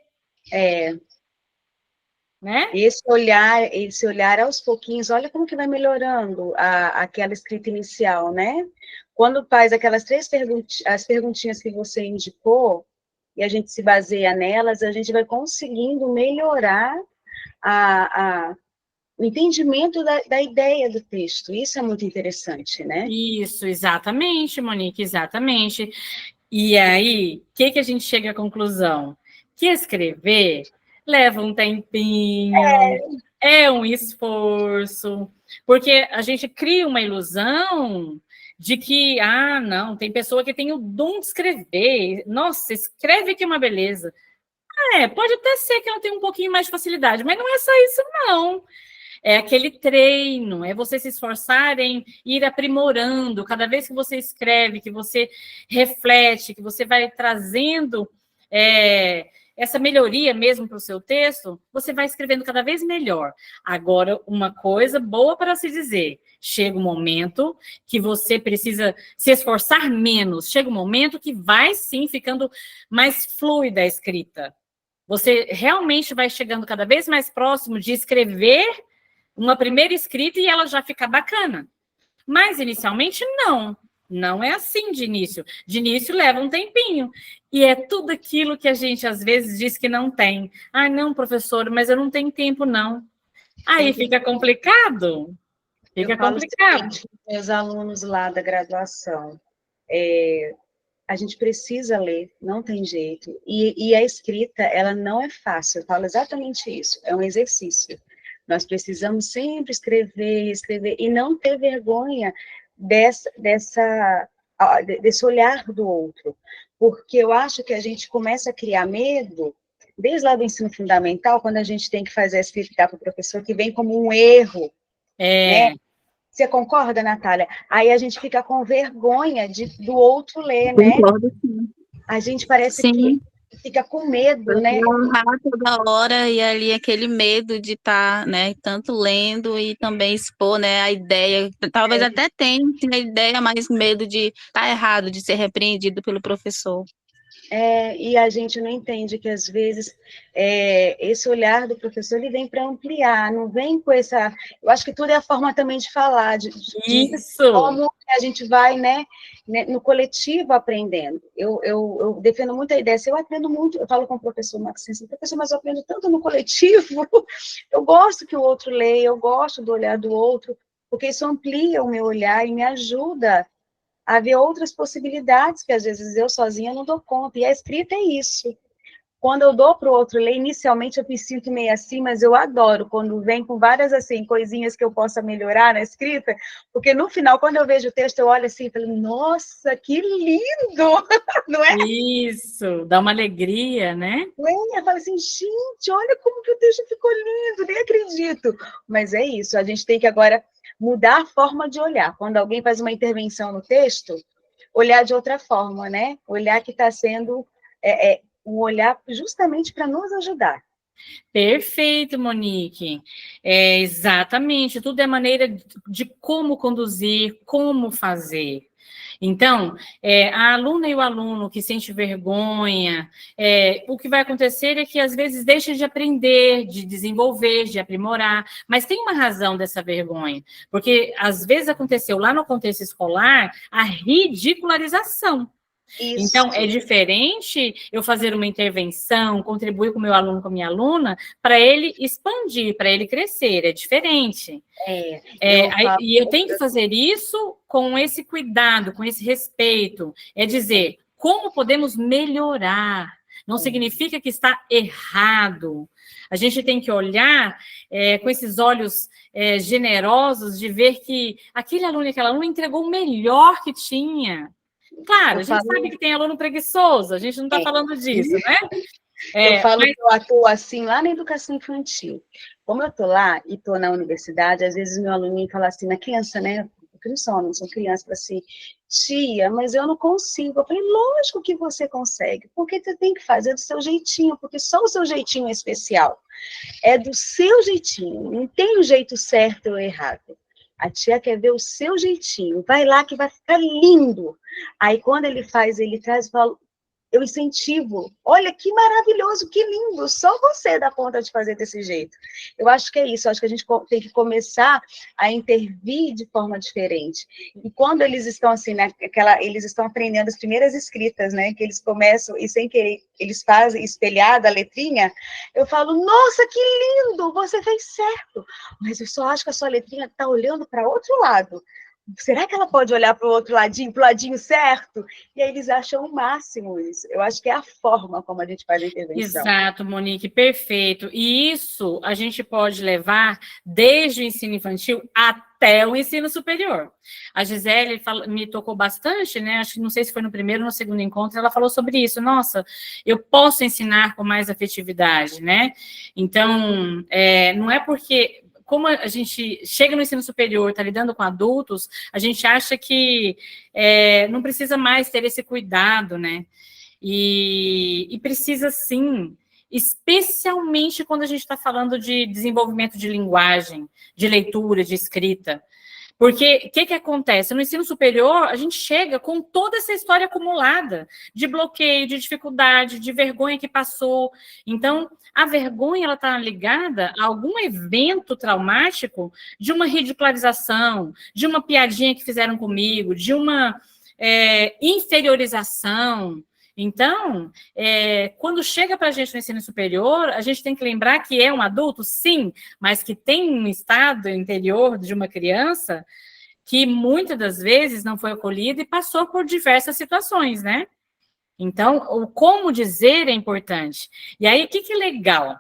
Né? Esse olhar aos pouquinhos, olha como que vai melhorando aquela escrita inicial, né? Quando faz aquelas as perguntinhas que você indicou, e a gente se baseia nelas, a gente vai conseguindo melhorar o entendimento da ideia do texto. Isso é muito interessante, né? Isso, exatamente, Monique, exatamente. E aí, o que a gente chega à conclusão? Que escrever leva um tempinho, é um esforço, porque a gente cria uma ilusão de que, não, tem pessoa que tem o dom de escrever, nossa, escreve que é uma beleza. Pode até ser que ela tenha um pouquinho mais de facilidade, mas não é só isso, não. É aquele treino, é você se esforçar em ir aprimorando. Cada vez que você escreve, que você reflete, que você vai trazendo essa melhoria mesmo para o seu texto, você vai escrevendo cada vez melhor. Agora, uma coisa boa para se dizer, chega um momento que você precisa se esforçar menos, chega um momento que vai sim ficando mais fluida a escrita. Você realmente vai chegando cada vez mais próximo de escrever uma primeira escrita e ela já fica bacana. Mas, inicialmente, não. Não é assim de início. De início, leva um tempinho. E é tudo aquilo que a gente, às vezes, diz que não tem. Não, professor, mas eu não tenho tempo, não. Aí fica complicado. Fica complicado. Meus alunos lá da graduação, a gente precisa ler, não tem jeito. E a escrita, ela não é fácil. Eu falo exatamente isso. É um exercício. Nós precisamos sempre escrever, e não ter vergonha desse olhar do outro. Porque eu acho que a gente começa a criar medo, desde lá do ensino fundamental, quando a gente tem que fazer a escrita para o professor, que vem como um erro. Né? Você concorda, Natália? Aí a gente fica com vergonha do outro ler, né? Concordo, sim. A gente parece que fica com medo, né? Toda hora, e ali aquele medo de estar, né, tanto lendo e também expor, né, a ideia. Talvez até tenha a ideia, mas medo de estar errado, de ser repreendido pelo professor. E a gente não entende que, às vezes, esse olhar do professor, ele vem para ampliar, não vem com essa... Eu acho que tudo é a forma também de falar, de como a gente vai, né, no coletivo aprendendo. Eu defendo muito a ideia, eu aprendo muito, eu falo com o professor Maxine, professor, mas eu aprendo tanto no coletivo, eu gosto que o outro leia, eu gosto do olhar do outro, porque isso amplia o meu olhar e me ajuda a ver outras possibilidades que, às vezes, eu sozinha não dou conta. E a escrita é isso. Quando eu dou para o outro ler, inicialmente eu me sinto meio assim, mas eu adoro quando vem com várias, assim, coisinhas que eu possa melhorar na escrita, porque no final, quando eu vejo o texto, eu olho assim e falo, nossa, que lindo! Não é? Isso, dá uma alegria, né? Eu falo assim, gente, olha como que o texto ficou lindo, nem acredito. Mas é isso, a gente tem que agora mudar a forma de olhar. Quando alguém faz uma intervenção no texto, olhar de outra forma, né? Olhar que está sendo um olhar justamente para nos ajudar. Perfeito, Monique. Exatamente, tudo é maneira de como conduzir, como fazer. Então, a aluna e o aluno que sente vergonha, o que vai acontecer é que, às vezes, deixa de aprender, de desenvolver, de aprimorar, mas tem uma razão dessa vergonha, porque, às vezes, aconteceu lá no contexto escolar a ridicularização. Isso. Então, é diferente eu fazer uma intervenção, contribuir com o meu aluno, com a minha aluna, para ele expandir, para ele crescer, é diferente. E eu tenho que fazer isso com esse cuidado, com esse respeito. É dizer, como podemos melhorar? Não significa que está errado. A gente tem que olhar com esses olhos generosos de ver que aquele aluno e aquela aluna entregou o melhor que tinha. Claro, a gente sabe que tem aluno preguiçoso, a gente não está falando disso, né? Eu falo que eu atuo assim lá na educação infantil. Como eu estou lá e estou na universidade, às vezes meu aluno fala assim, na criança, né? Porque não são crianças, fala assim, tia, mas eu não consigo. Eu falei, lógico que você consegue, porque você tem que fazer do seu jeitinho, porque só o seu jeitinho é especial. É do seu jeitinho, não tem o jeito certo ou errado. A tia quer ver o seu jeitinho, vai lá que vai ficar lindo. Aí quando ele traz, eu falo, eu incentivo. Olha que maravilhoso, que lindo, só você dá conta de fazer desse jeito. Eu acho que é isso, eu acho que a gente tem que começar a intervir de forma diferente. E quando eles estão assim, eles estão aprendendo as primeiras escritas, né, que eles começam, e sem querer, eles fazem espelhada a letrinha, eu falo, nossa, que lindo, você fez certo. Mas eu só acho que a sua letrinha está olhando para outro lado. Será que ela pode olhar para o outro ladinho, para o ladinho certo? E aí eles acham o máximo isso. Eu acho que é a forma como a gente faz a intervenção. Exato, Monique, perfeito. E isso a gente pode levar desde o ensino infantil até o ensino superior. A Gisele me tocou bastante, né? Acho que não sei se foi no primeiro ou no segundo encontro, ela falou sobre isso. Nossa, eu posso ensinar com mais afetividade, né? Então, não é porque... Como a gente chega no ensino superior, está lidando com adultos, a gente acha que não precisa mais ter esse cuidado, né? E precisa sim, especialmente quando a gente está falando de desenvolvimento de linguagem, de leitura, de escrita. Porque o que acontece? No ensino superior, a gente chega com toda essa história acumulada de bloqueio, de dificuldade, de vergonha que passou. Então, a vergonha ela está ligada a algum evento traumático de uma ridicularização, de uma piadinha que fizeram comigo, de uma inferiorização. Então, quando chega para a gente no ensino superior, a gente tem que lembrar que é um adulto, sim, mas que tem um estado interior de uma criança que muitas das vezes não foi acolhido e passou por diversas situações, né? Então, o como dizer é importante. E aí, o que é legal?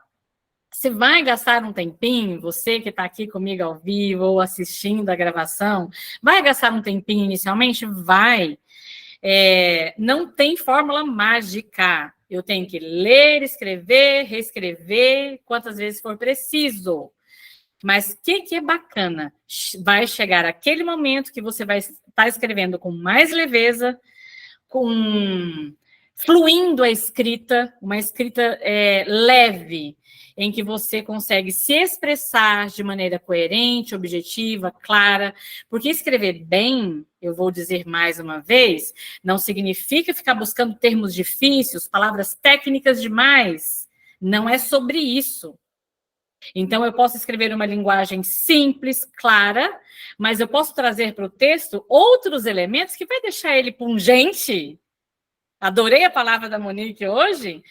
Você vai gastar um tempinho, você que está aqui comigo ao vivo ou assistindo a gravação, vai gastar um tempinho inicialmente? Vai. Não tem fórmula mágica. Eu tenho que ler, escrever, reescrever, quantas vezes for preciso. Mas o que é bacana? Vai chegar aquele momento que você vai estar escrevendo com mais leveza, fluindo a escrita, uma escrita leve, em que você consegue se expressar de maneira coerente, objetiva, clara, porque escrever bem, eu vou dizer mais uma vez, não significa ficar buscando termos difíceis, palavras técnicas demais, não é sobre isso. Então, eu posso escrever uma linguagem simples, clara, mas eu posso trazer para o texto outros elementos que vai deixar ele pungente. Adorei a palavra da Monique hoje.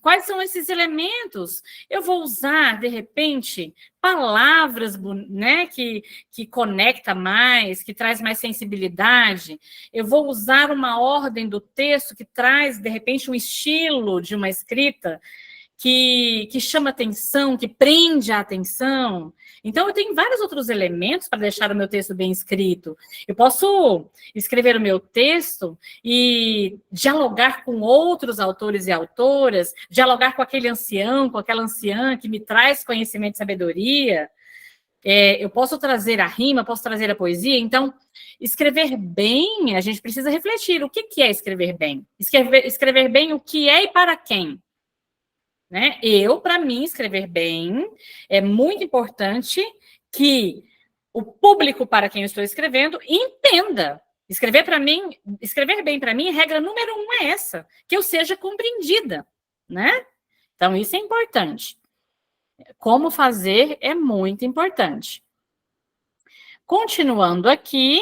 Quais são esses elementos? Eu vou usar, de repente, palavras, né, que conecta mais, que traz mais sensibilidade. Eu vou usar uma ordem do texto que traz, de repente, um estilo de uma escrita que chama atenção, que prende a atenção. Então, eu tenho vários outros elementos para deixar o meu texto bem escrito. Eu posso escrever o meu texto e dialogar com outros autores e autoras, dialogar com aquele ancião, com aquela anciã que me traz conhecimento e sabedoria. Eu posso trazer a rima, posso trazer a poesia. Então, escrever bem, a gente precisa refletir. O que é escrever bem? Escrever bem o que é e para quem? né? Para mim, escrever bem, é muito importante que o público para quem eu estou escrevendo entenda. Escrever bem para mim, regra número 1 é essa, que eu seja compreendida, né? Então, isso é importante. Como fazer é muito importante. Continuando aqui,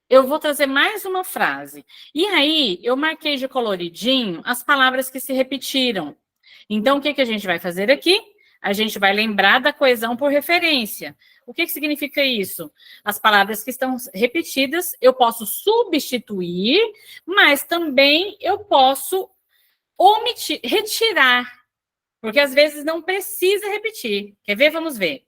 eu vou trazer mais uma frase. E aí, eu marquei de coloridinho as palavras que se repetiram. Então, o que a gente vai fazer aqui? A gente vai lembrar da coesão por referência. O que significa isso? As palavras que estão repetidas, eu posso substituir, mas também eu posso omitir, retirar, porque às vezes não precisa repetir. Quer ver? Vamos ver.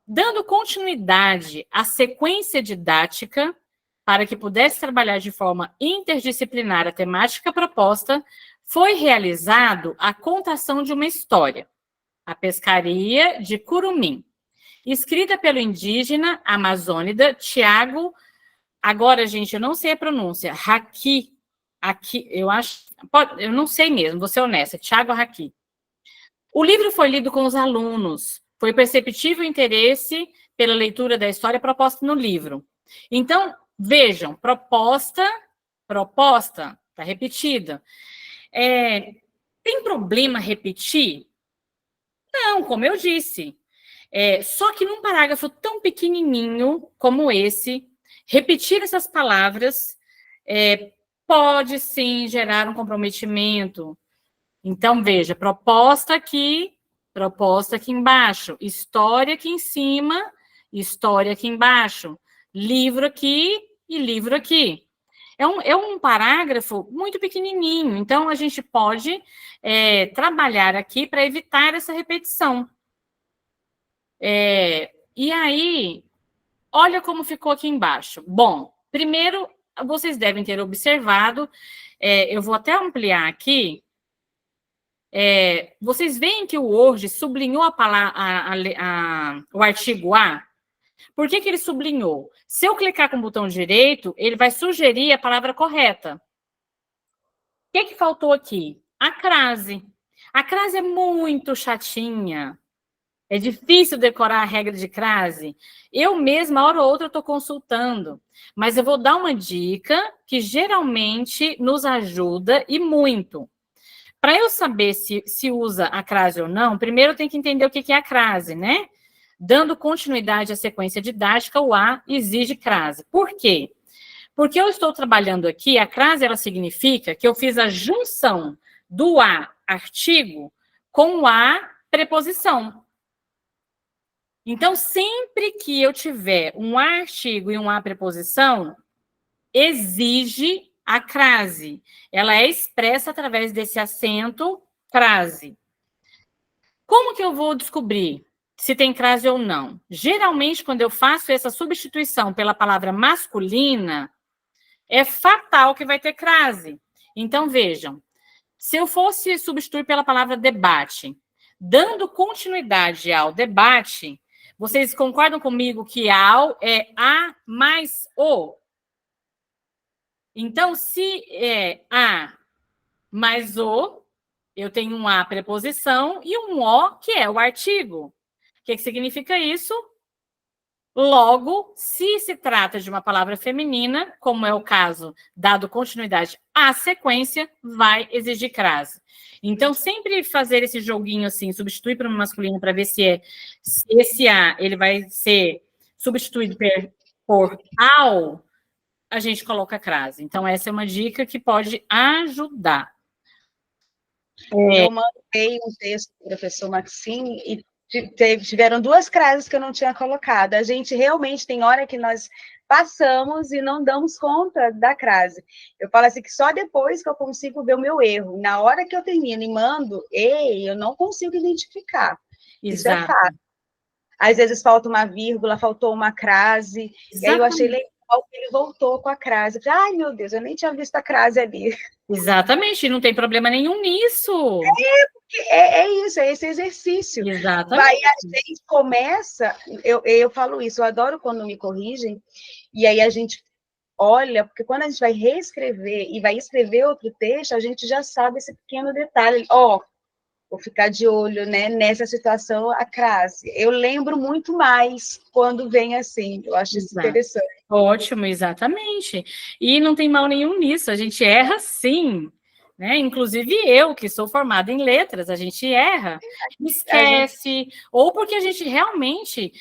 Dando continuidade à sequência didática, para que pudesse trabalhar de forma interdisciplinar a temática proposta, foi realizado a contação de uma história, A Pescaria de Curumim, escrita pelo indígena amazônida Tiago, agora, gente, eu não sei a pronúncia, Haki, eu acho, eu não sei mesmo, vou ser honesta, Tiago Haki. O livro foi lido com os alunos, foi perceptível o interesse pela leitura da história proposta no livro. Então, vejam, proposta, está repetida. Tem problema repetir? Não, como eu disse. Só que num parágrafo tão pequenininho como esse, repetir essas palavras pode, sim, gerar um comprometimento. Então, veja, proposta aqui embaixo, história aqui em cima, história aqui embaixo, livro aqui e livro aqui. É um parágrafo muito pequenininho, então a gente pode trabalhar aqui para evitar essa repetição. E aí, olha como ficou aqui embaixo. Bom, primeiro, vocês devem ter observado, eu vou até ampliar aqui, vocês veem que o Word sublinhou o artigo A? Por que ele sublinhou? Se eu clicar com o botão direito, ele vai sugerir a palavra correta. O que faltou aqui? A crase. A crase é muito chatinha. É difícil decorar a regra de crase. Eu mesma, hora ou outra, estou consultando. Mas eu vou dar uma dica que geralmente nos ajuda e muito. Para eu saber se usa a crase ou não, primeiro eu tenho que entender o que é a crase, né? Dando continuidade à sequência didática, o A exige crase. Por quê? Porque eu estou trabalhando aqui, a crase, ela significa que eu fiz a junção do A, artigo, com o A, preposição. Então, sempre que eu tiver um A, artigo e um A, preposição, exige a crase. Ela é expressa através desse acento crase. Como que eu vou descobrir se tem crase ou não? Geralmente, quando eu faço essa substituição pela palavra masculina, é fatal que vai ter crase. Então, vejam, se eu fosse substituir pela palavra debate, dando continuidade ao debate, vocês concordam comigo que ao é a mais o? Então, se é a mais o, eu tenho um a preposição e um o, que é o artigo. O que significa isso? Logo, se trata de uma palavra feminina, como é o caso, dado continuidade à sequência, vai exigir crase. Então, sempre fazer esse joguinho assim, substituir para uma masculina para ver se esse a ele vai ser substituído por ao, a gente coloca crase. Então, essa é uma dica que pode ajudar. Eu mandei um texto para o professor Maxime e tiveram duas crases que eu não tinha colocado. A gente realmente tem hora que nós passamos e não damos conta da crase. Eu falo assim que só depois que eu consigo ver o meu erro. Na hora que eu termino e mando, eu não consigo identificar. Isso é fato. Às vezes falta uma vírgula, faltou uma crase. Exatamente. E aí eu achei legal que ele voltou com a crase. Eu falei, ai, meu Deus, eu nem tinha visto a crase ali. Exatamente, não tem problema nenhum nisso. É isso, é esse exercício. Exatamente. Aí a gente começa, eu falo isso, eu adoro quando me corrigem, e aí a gente olha, porque quando a gente vai reescrever e vai escrever outro texto, a gente já sabe esse pequeno detalhe. Ó, vou ficar de olho, né, nessa situação, a crase. Eu lembro muito mais quando vem assim. Eu acho isso Exato. interessante. Ótimo, exatamente. E não tem mal nenhum nisso, a gente erra sim, né? Inclusive eu, que sou formada em letras, a gente erra, esquece, ou porque a gente realmente,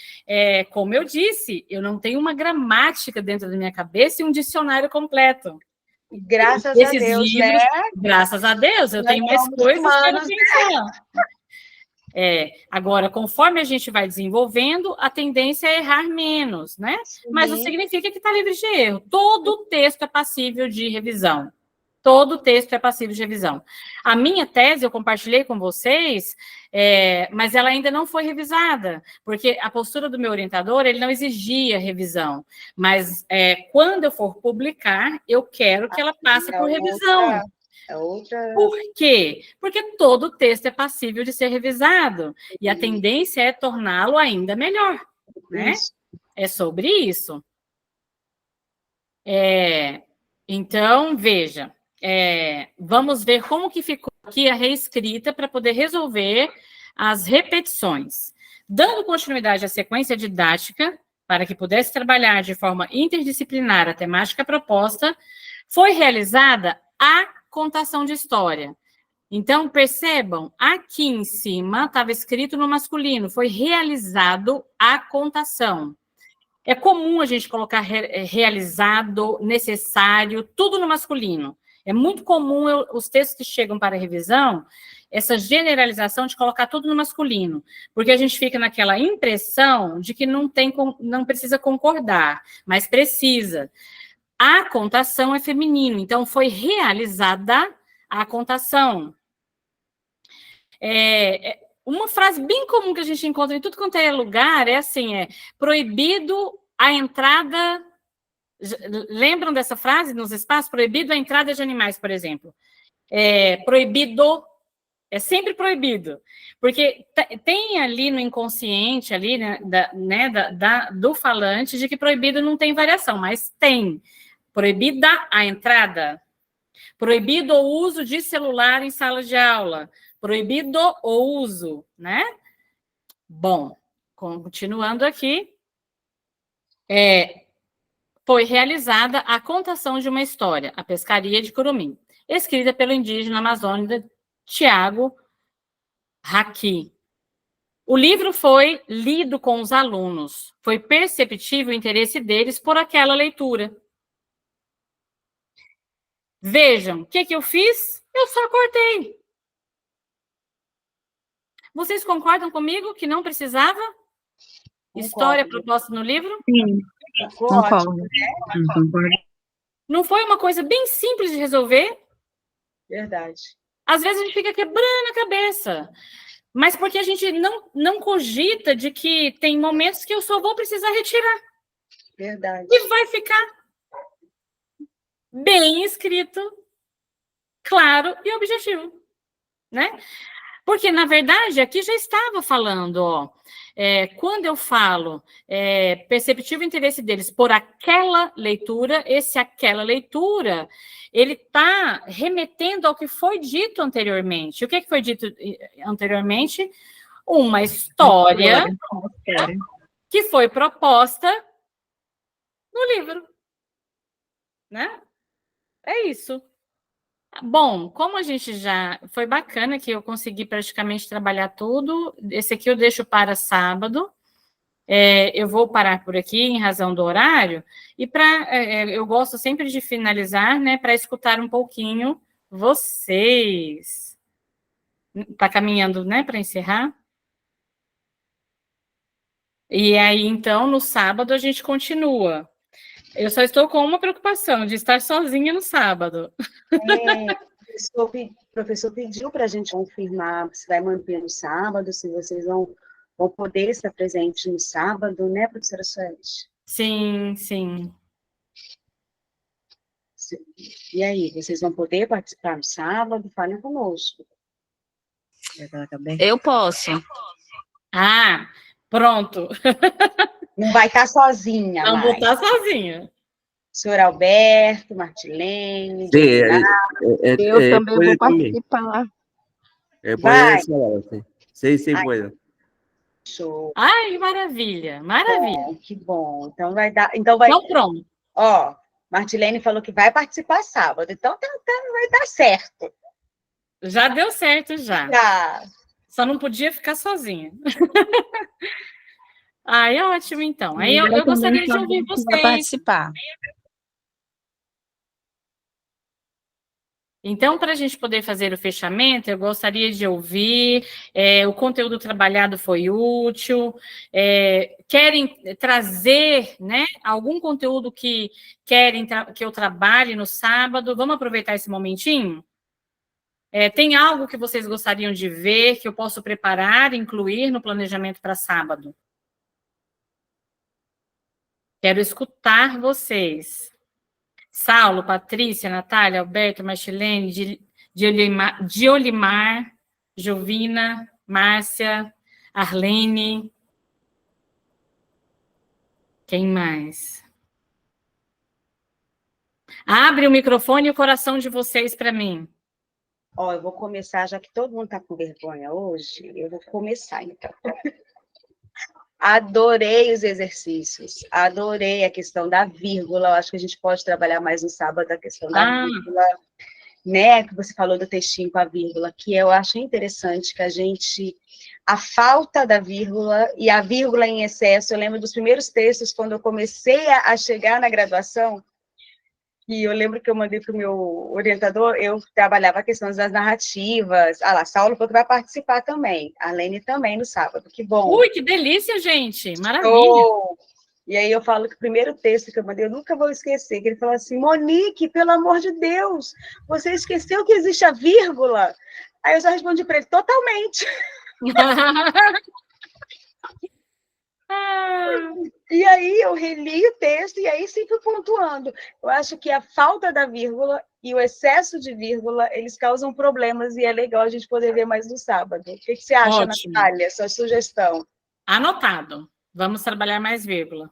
como eu disse, eu não tenho uma gramática dentro da minha cabeça e um dicionário completo. Graças Esses a Deus, livros, né? graças a Deus, eu Nós tenho mais somos coisas para humanos, pensar. Agora, conforme a gente vai desenvolvendo, a tendência é errar menos, né? Mas não significa que está livre de erro. Todo texto é passível de revisão. Todo texto é passível de revisão. A minha tese, eu compartilhei com vocês, mas ela ainda não foi revisada, porque a postura do meu orientador, ele não exigia revisão. Mas quando eu for publicar, eu quero que ela passe por revisão. Por quê? Porque todo texto é passível de ser revisado, e a tendência é torná-lo ainda melhor, né? Isso. É sobre isso. Então, veja, vamos ver como que ficou aqui a reescrita para poder resolver as repetições. Dando continuidade à sequência didática, para que pudesse trabalhar de forma interdisciplinar a temática proposta, foi realizada a contação de história. Então, percebam, aqui em cima estava escrito no masculino, foi realizado a contação. É comum a gente colocar realizado, necessário, tudo no masculino. É muito comum os textos que chegam para revisão, essa generalização de colocar tudo no masculino, porque a gente fica naquela impressão de que não precisa concordar, mas precisa. A contação é feminino, então foi realizada a contação. Uma frase bem comum que a gente encontra em tudo quanto é lugar é assim, proibido a entrada... Lembram dessa frase nos espaços? Proibido a entrada de animais, por exemplo. Proibido, é sempre proibido. Porque tem ali no inconsciente, ali, né, do falante, de que proibido não tem variação, mas tem. Proibida a entrada. Proibido o uso de celular em sala de aula. Proibido o uso, né? Bom, continuando aqui. Foi realizada a contação de uma história, A Pescaria de Curumim, escrita pelo indígena amazônica Tiago Raqui. O livro foi lido com os alunos. Foi perceptível o interesse deles por aquela leitura. Vejam, o que eu fiz? Eu só cortei. Vocês concordam comigo que não precisava? História proposta no livro? Sim, concordo. Não foi uma coisa bem simples de resolver? Verdade. Às vezes a gente fica quebrando a cabeça, mas porque a gente não cogita de que tem momentos que eu só vou precisar retirar. Verdade. E vai ficar bem escrito, claro e objetivo, né? Porque, na verdade, aqui já estava falando, quando eu falo perceptível interesse deles por aquela leitura, aquela leitura, ele está remetendo ao que foi dito anteriormente. O que foi dito anteriormente? Uma história que foi proposta no livro, né? É isso. Bom, como a gente já... Foi bacana que eu consegui praticamente trabalhar tudo. Esse aqui eu deixo para sábado. Eu vou parar por aqui em razão do horário. E eu gosto sempre de finalizar, né, para escutar um pouquinho vocês. Está caminhando, né, para encerrar? E aí, então, no sábado, a gente continua. Eu só estou com uma preocupação, de estar sozinha no sábado. O professor pediu para a gente confirmar se vai manter no sábado, se vocês vão poder estar presentes no sábado, né, professora Sueli? Sim, sim. E aí, vocês vão poder participar no sábado? Falem conosco. Eu posso. Pronto. Não vai estar sozinha, Não vou estar sozinha. Senhor Alberto, Martilene, Sí, Eu também puede vou también. participar. Puede Vai. ser, sí. Sí, sí Ai, puedo. show. Ai, maravilha, maravilha. Que bom. Então vai dar. Então vai. Então, pronto. Ó, Martilene falou que vai participar sábado. Então vai dar certo. Já deu certo, já. Tá. Só não podia ficar sozinha. Ai, ótimo, então. Aí eu também gostaria de sou ouvir que vai vocês. participar. Então, para a gente poder fazer o fechamento, eu gostaria de ouvir, o conteúdo trabalhado foi útil, querem trazer, né, algum conteúdo que querem que eu trabalhe no sábado? Vamos aproveitar esse momentinho? Tem algo que vocês gostariam de ver, que eu posso preparar, incluir no planejamento para sábado? Quero escutar vocês. Saulo, Patrícia, Natália, Alberto, Marchilene, Diolimar, Jovina, Márcia, Arlene. Quem mais? Abre o microfone e o coração de vocês para mim. Ó, eu vou começar, já que todo mundo está com vergonha hoje, eu vou começar, então. Adorei os exercícios, adorei a questão da vírgula, eu acho que a gente pode trabalhar mais no sábado a questão da vírgula, né, que você falou do textinho com a vírgula, que eu acho interessante que a falta da vírgula e a vírgula em excesso, eu lembro dos primeiros textos, quando eu comecei a chegar na graduação, e eu lembro que eu mandei para o meu orientador, eu trabalhava a questão das narrativas. Ah lá, Saulo falou que vai participar também. A Lene também no sábado, que bom. Ui, que delícia, gente! Maravilha! Oh! E aí eu falo que o primeiro texto que eu mandei, eu nunca vou esquecer, que ele falou assim, Monique, pelo amor de Deus, você esqueceu que existe a vírgula? Aí eu já respondi para ele, totalmente. E aí eu reli o texto e aí sempre pontuando. Eu acho que a falta da vírgula e o excesso de vírgula, eles causam problemas e é legal a gente poder ver mais no sábado. O que você acha, Ótimo. Natália, sua sugestão? Anotado. Vamos trabalhar mais vírgula.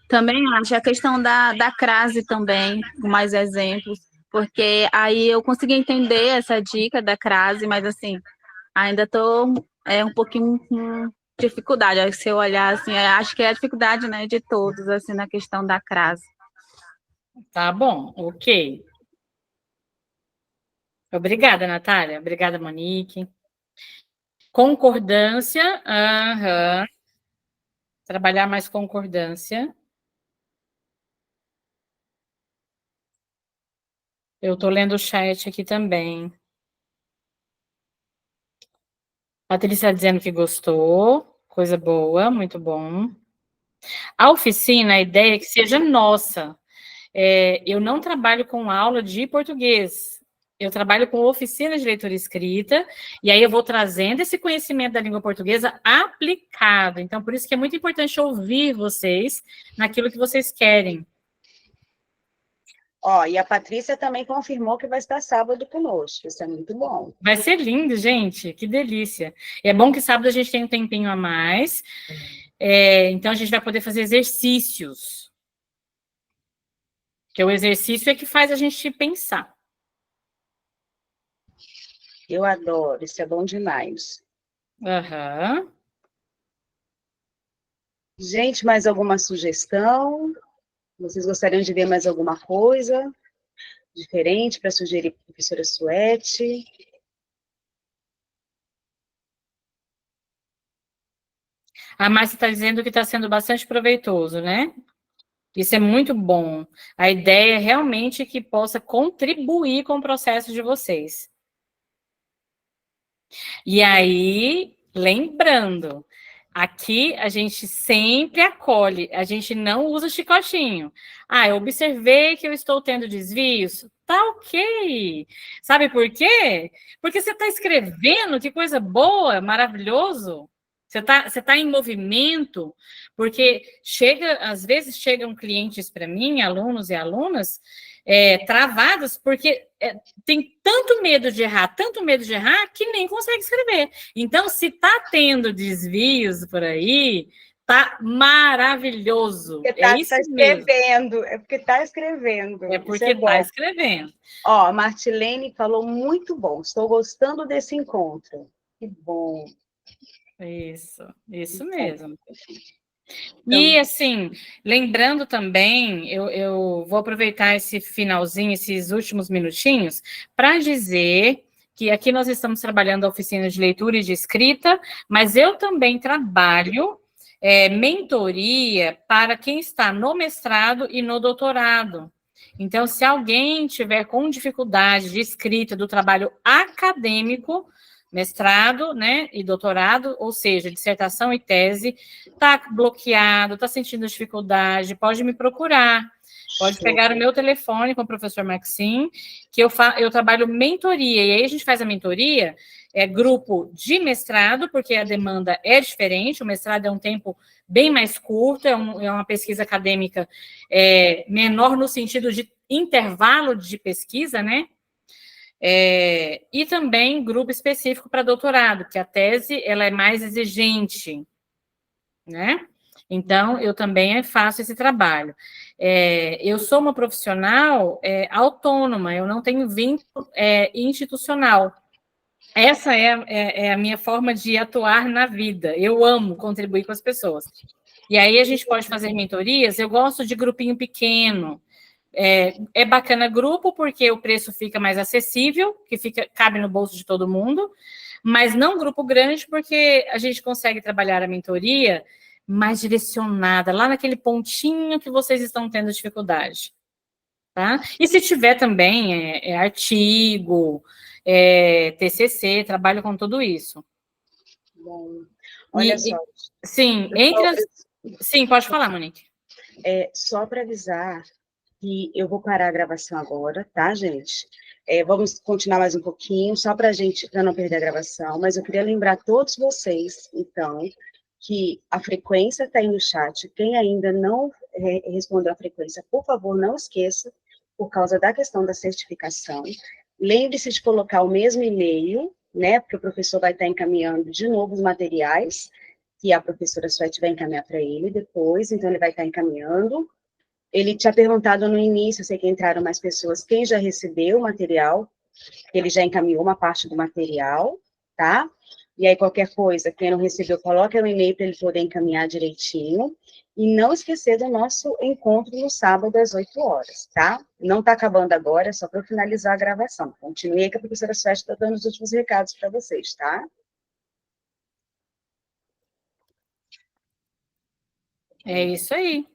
Também acho a questão da crase também, com mais exemplos, porque aí eu consegui entender essa dica da crase, mas assim, ainda estou um pouquinho com dificuldade. Se eu olhar assim, acho que é a dificuldade, né, de todos, assim, na questão da crase. Tá bom, ok. Obrigada, Natália. Obrigada, Monique. Concordância. Trabalhar mais concordância. Eu estou lendo o chat aqui também. Patrícia está dizendo que gostou. Coisa boa, muito bom. A oficina, a ideia é que seja nossa. Eu não trabalho com aula de português. Eu trabalho com oficina de leitura e escrita, e aí eu vou trazendo esse conhecimento da língua portuguesa aplicado. Então, por isso que é muito importante ouvir vocês naquilo que vocês querem. Ó, e a Patrícia também confirmou que vai estar sábado conosco. Isso é muito bom. Vai ser lindo, gente. Que delícia. É bom que sábado a gente tem um tempinho a mais. Então, a gente vai poder fazer exercícios. Porque o exercício é que faz a gente pensar. Eu adoro, isso é bom demais. Aham. Gente, mais alguma sugestão? Vocês gostariam de ver mais alguma coisa diferente para sugerir para a professora Suete? A Márcia está dizendo que está sendo bastante proveitoso, né? Isso é muito bom. A ideia é realmente que possa contribuir com o processo de vocês. E aí, lembrando, aqui a gente sempre acolhe, a gente não usa chicotinho. Eu observei que eu estou tendo desvios. Tá ok. Sabe por quê? Porque você está escrevendo, que coisa boa, maravilhoso. Você tá em movimento, porque às vezes chegam clientes para mim, alunos e alunas, travados, porque tem tanto medo de errar, que nem consegue escrever. Então, se está tendo desvios por aí, Tá maravilhoso. Porque É isso mesmo. escrevendo, é porque está escrevendo. É porque está escrevendo. Ó, a Martilene falou muito bom. Estou gostando desse encontro. Que bom. Isso mesmo. E, assim, lembrando também, eu vou aproveitar esse finalzinho, esses últimos minutinhos, para dizer que aqui nós estamos trabalhando a oficina de leitura e de escrita, mas eu também trabalho mentoria para quem está no mestrado e no doutorado. Então, se alguém tiver com dificuldade de escrita do trabalho acadêmico, mestrado, né, e doutorado, ou seja, dissertação e tese, está bloqueado, está sentindo dificuldade, pode me procurar, pode pegar o meu telefone com o professor Maxim, que eu trabalho mentoria, e aí a gente faz a mentoria, grupo de mestrado, porque a demanda é diferente, o mestrado é um tempo bem mais curto, é uma pesquisa acadêmica menor no sentido de intervalo de pesquisa, né? E também grupo específico para doutorado, que a tese ela é mais exigente, né? Então, eu também faço esse trabalho. Eu sou uma profissional autônoma, eu não tenho vínculo institucional. Essa é a minha forma de atuar na vida. Eu amo contribuir com as pessoas. E aí a gente pode fazer mentorias, eu gosto de grupinho pequeno. É bacana grupo, porque o preço fica mais acessível, que cabe no bolso de todo mundo, mas não grupo grande, porque a gente consegue trabalhar a mentoria mais direcionada, lá naquele pontinho que vocês estão tendo dificuldade. Tá? E se tiver também artigo, TCC, trabalho com tudo isso. Bom, olha só. Sim, sim, pode falar, Monique. Só para avisar que eu vou parar a gravação agora, tá, gente? Vamos continuar mais um pouquinho, só para não perder a gravação, mas eu queria lembrar a todos vocês, então, que a frequência está aí no chat. Quem ainda não respondeu a frequência, por favor, não esqueça, por causa da questão da certificação. Lembre-se de colocar o mesmo e-mail, né, porque o professor vai estar encaminhando de novo os materiais, que a professora Suete vai encaminhar para ele depois, então ele vai estar encaminhando. Ele tinha perguntado no início, eu sei que entraram mais pessoas, quem já recebeu o material, ele já encaminhou uma parte do material, tá? E aí, qualquer coisa, quem não recebeu, coloca o e-mail para ele poder encaminhar direitinho. E não esquecer do nosso encontro no sábado, às 8 horas, tá? Não está acabando agora, é só para eu finalizar a gravação. Continue aí que a professora Suete está dando os últimos recados para vocês, tá? É isso aí.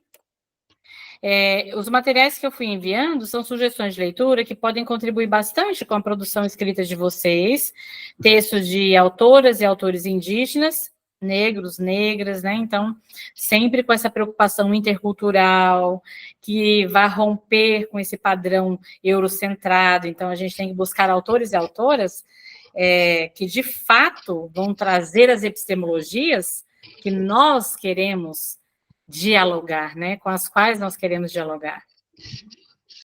Os materiais que eu fui enviando são sugestões de leitura que podem contribuir bastante com a produção escrita de vocês, textos de autoras e autores indígenas, negros, negras, né? Então, sempre com essa preocupação intercultural, que vai romper com esse padrão eurocentrado. Então, a gente tem que buscar autores e autoras que, de fato, vão trazer as epistemologias que nós queremos dialogar, né? Com as quais nós queremos dialogar.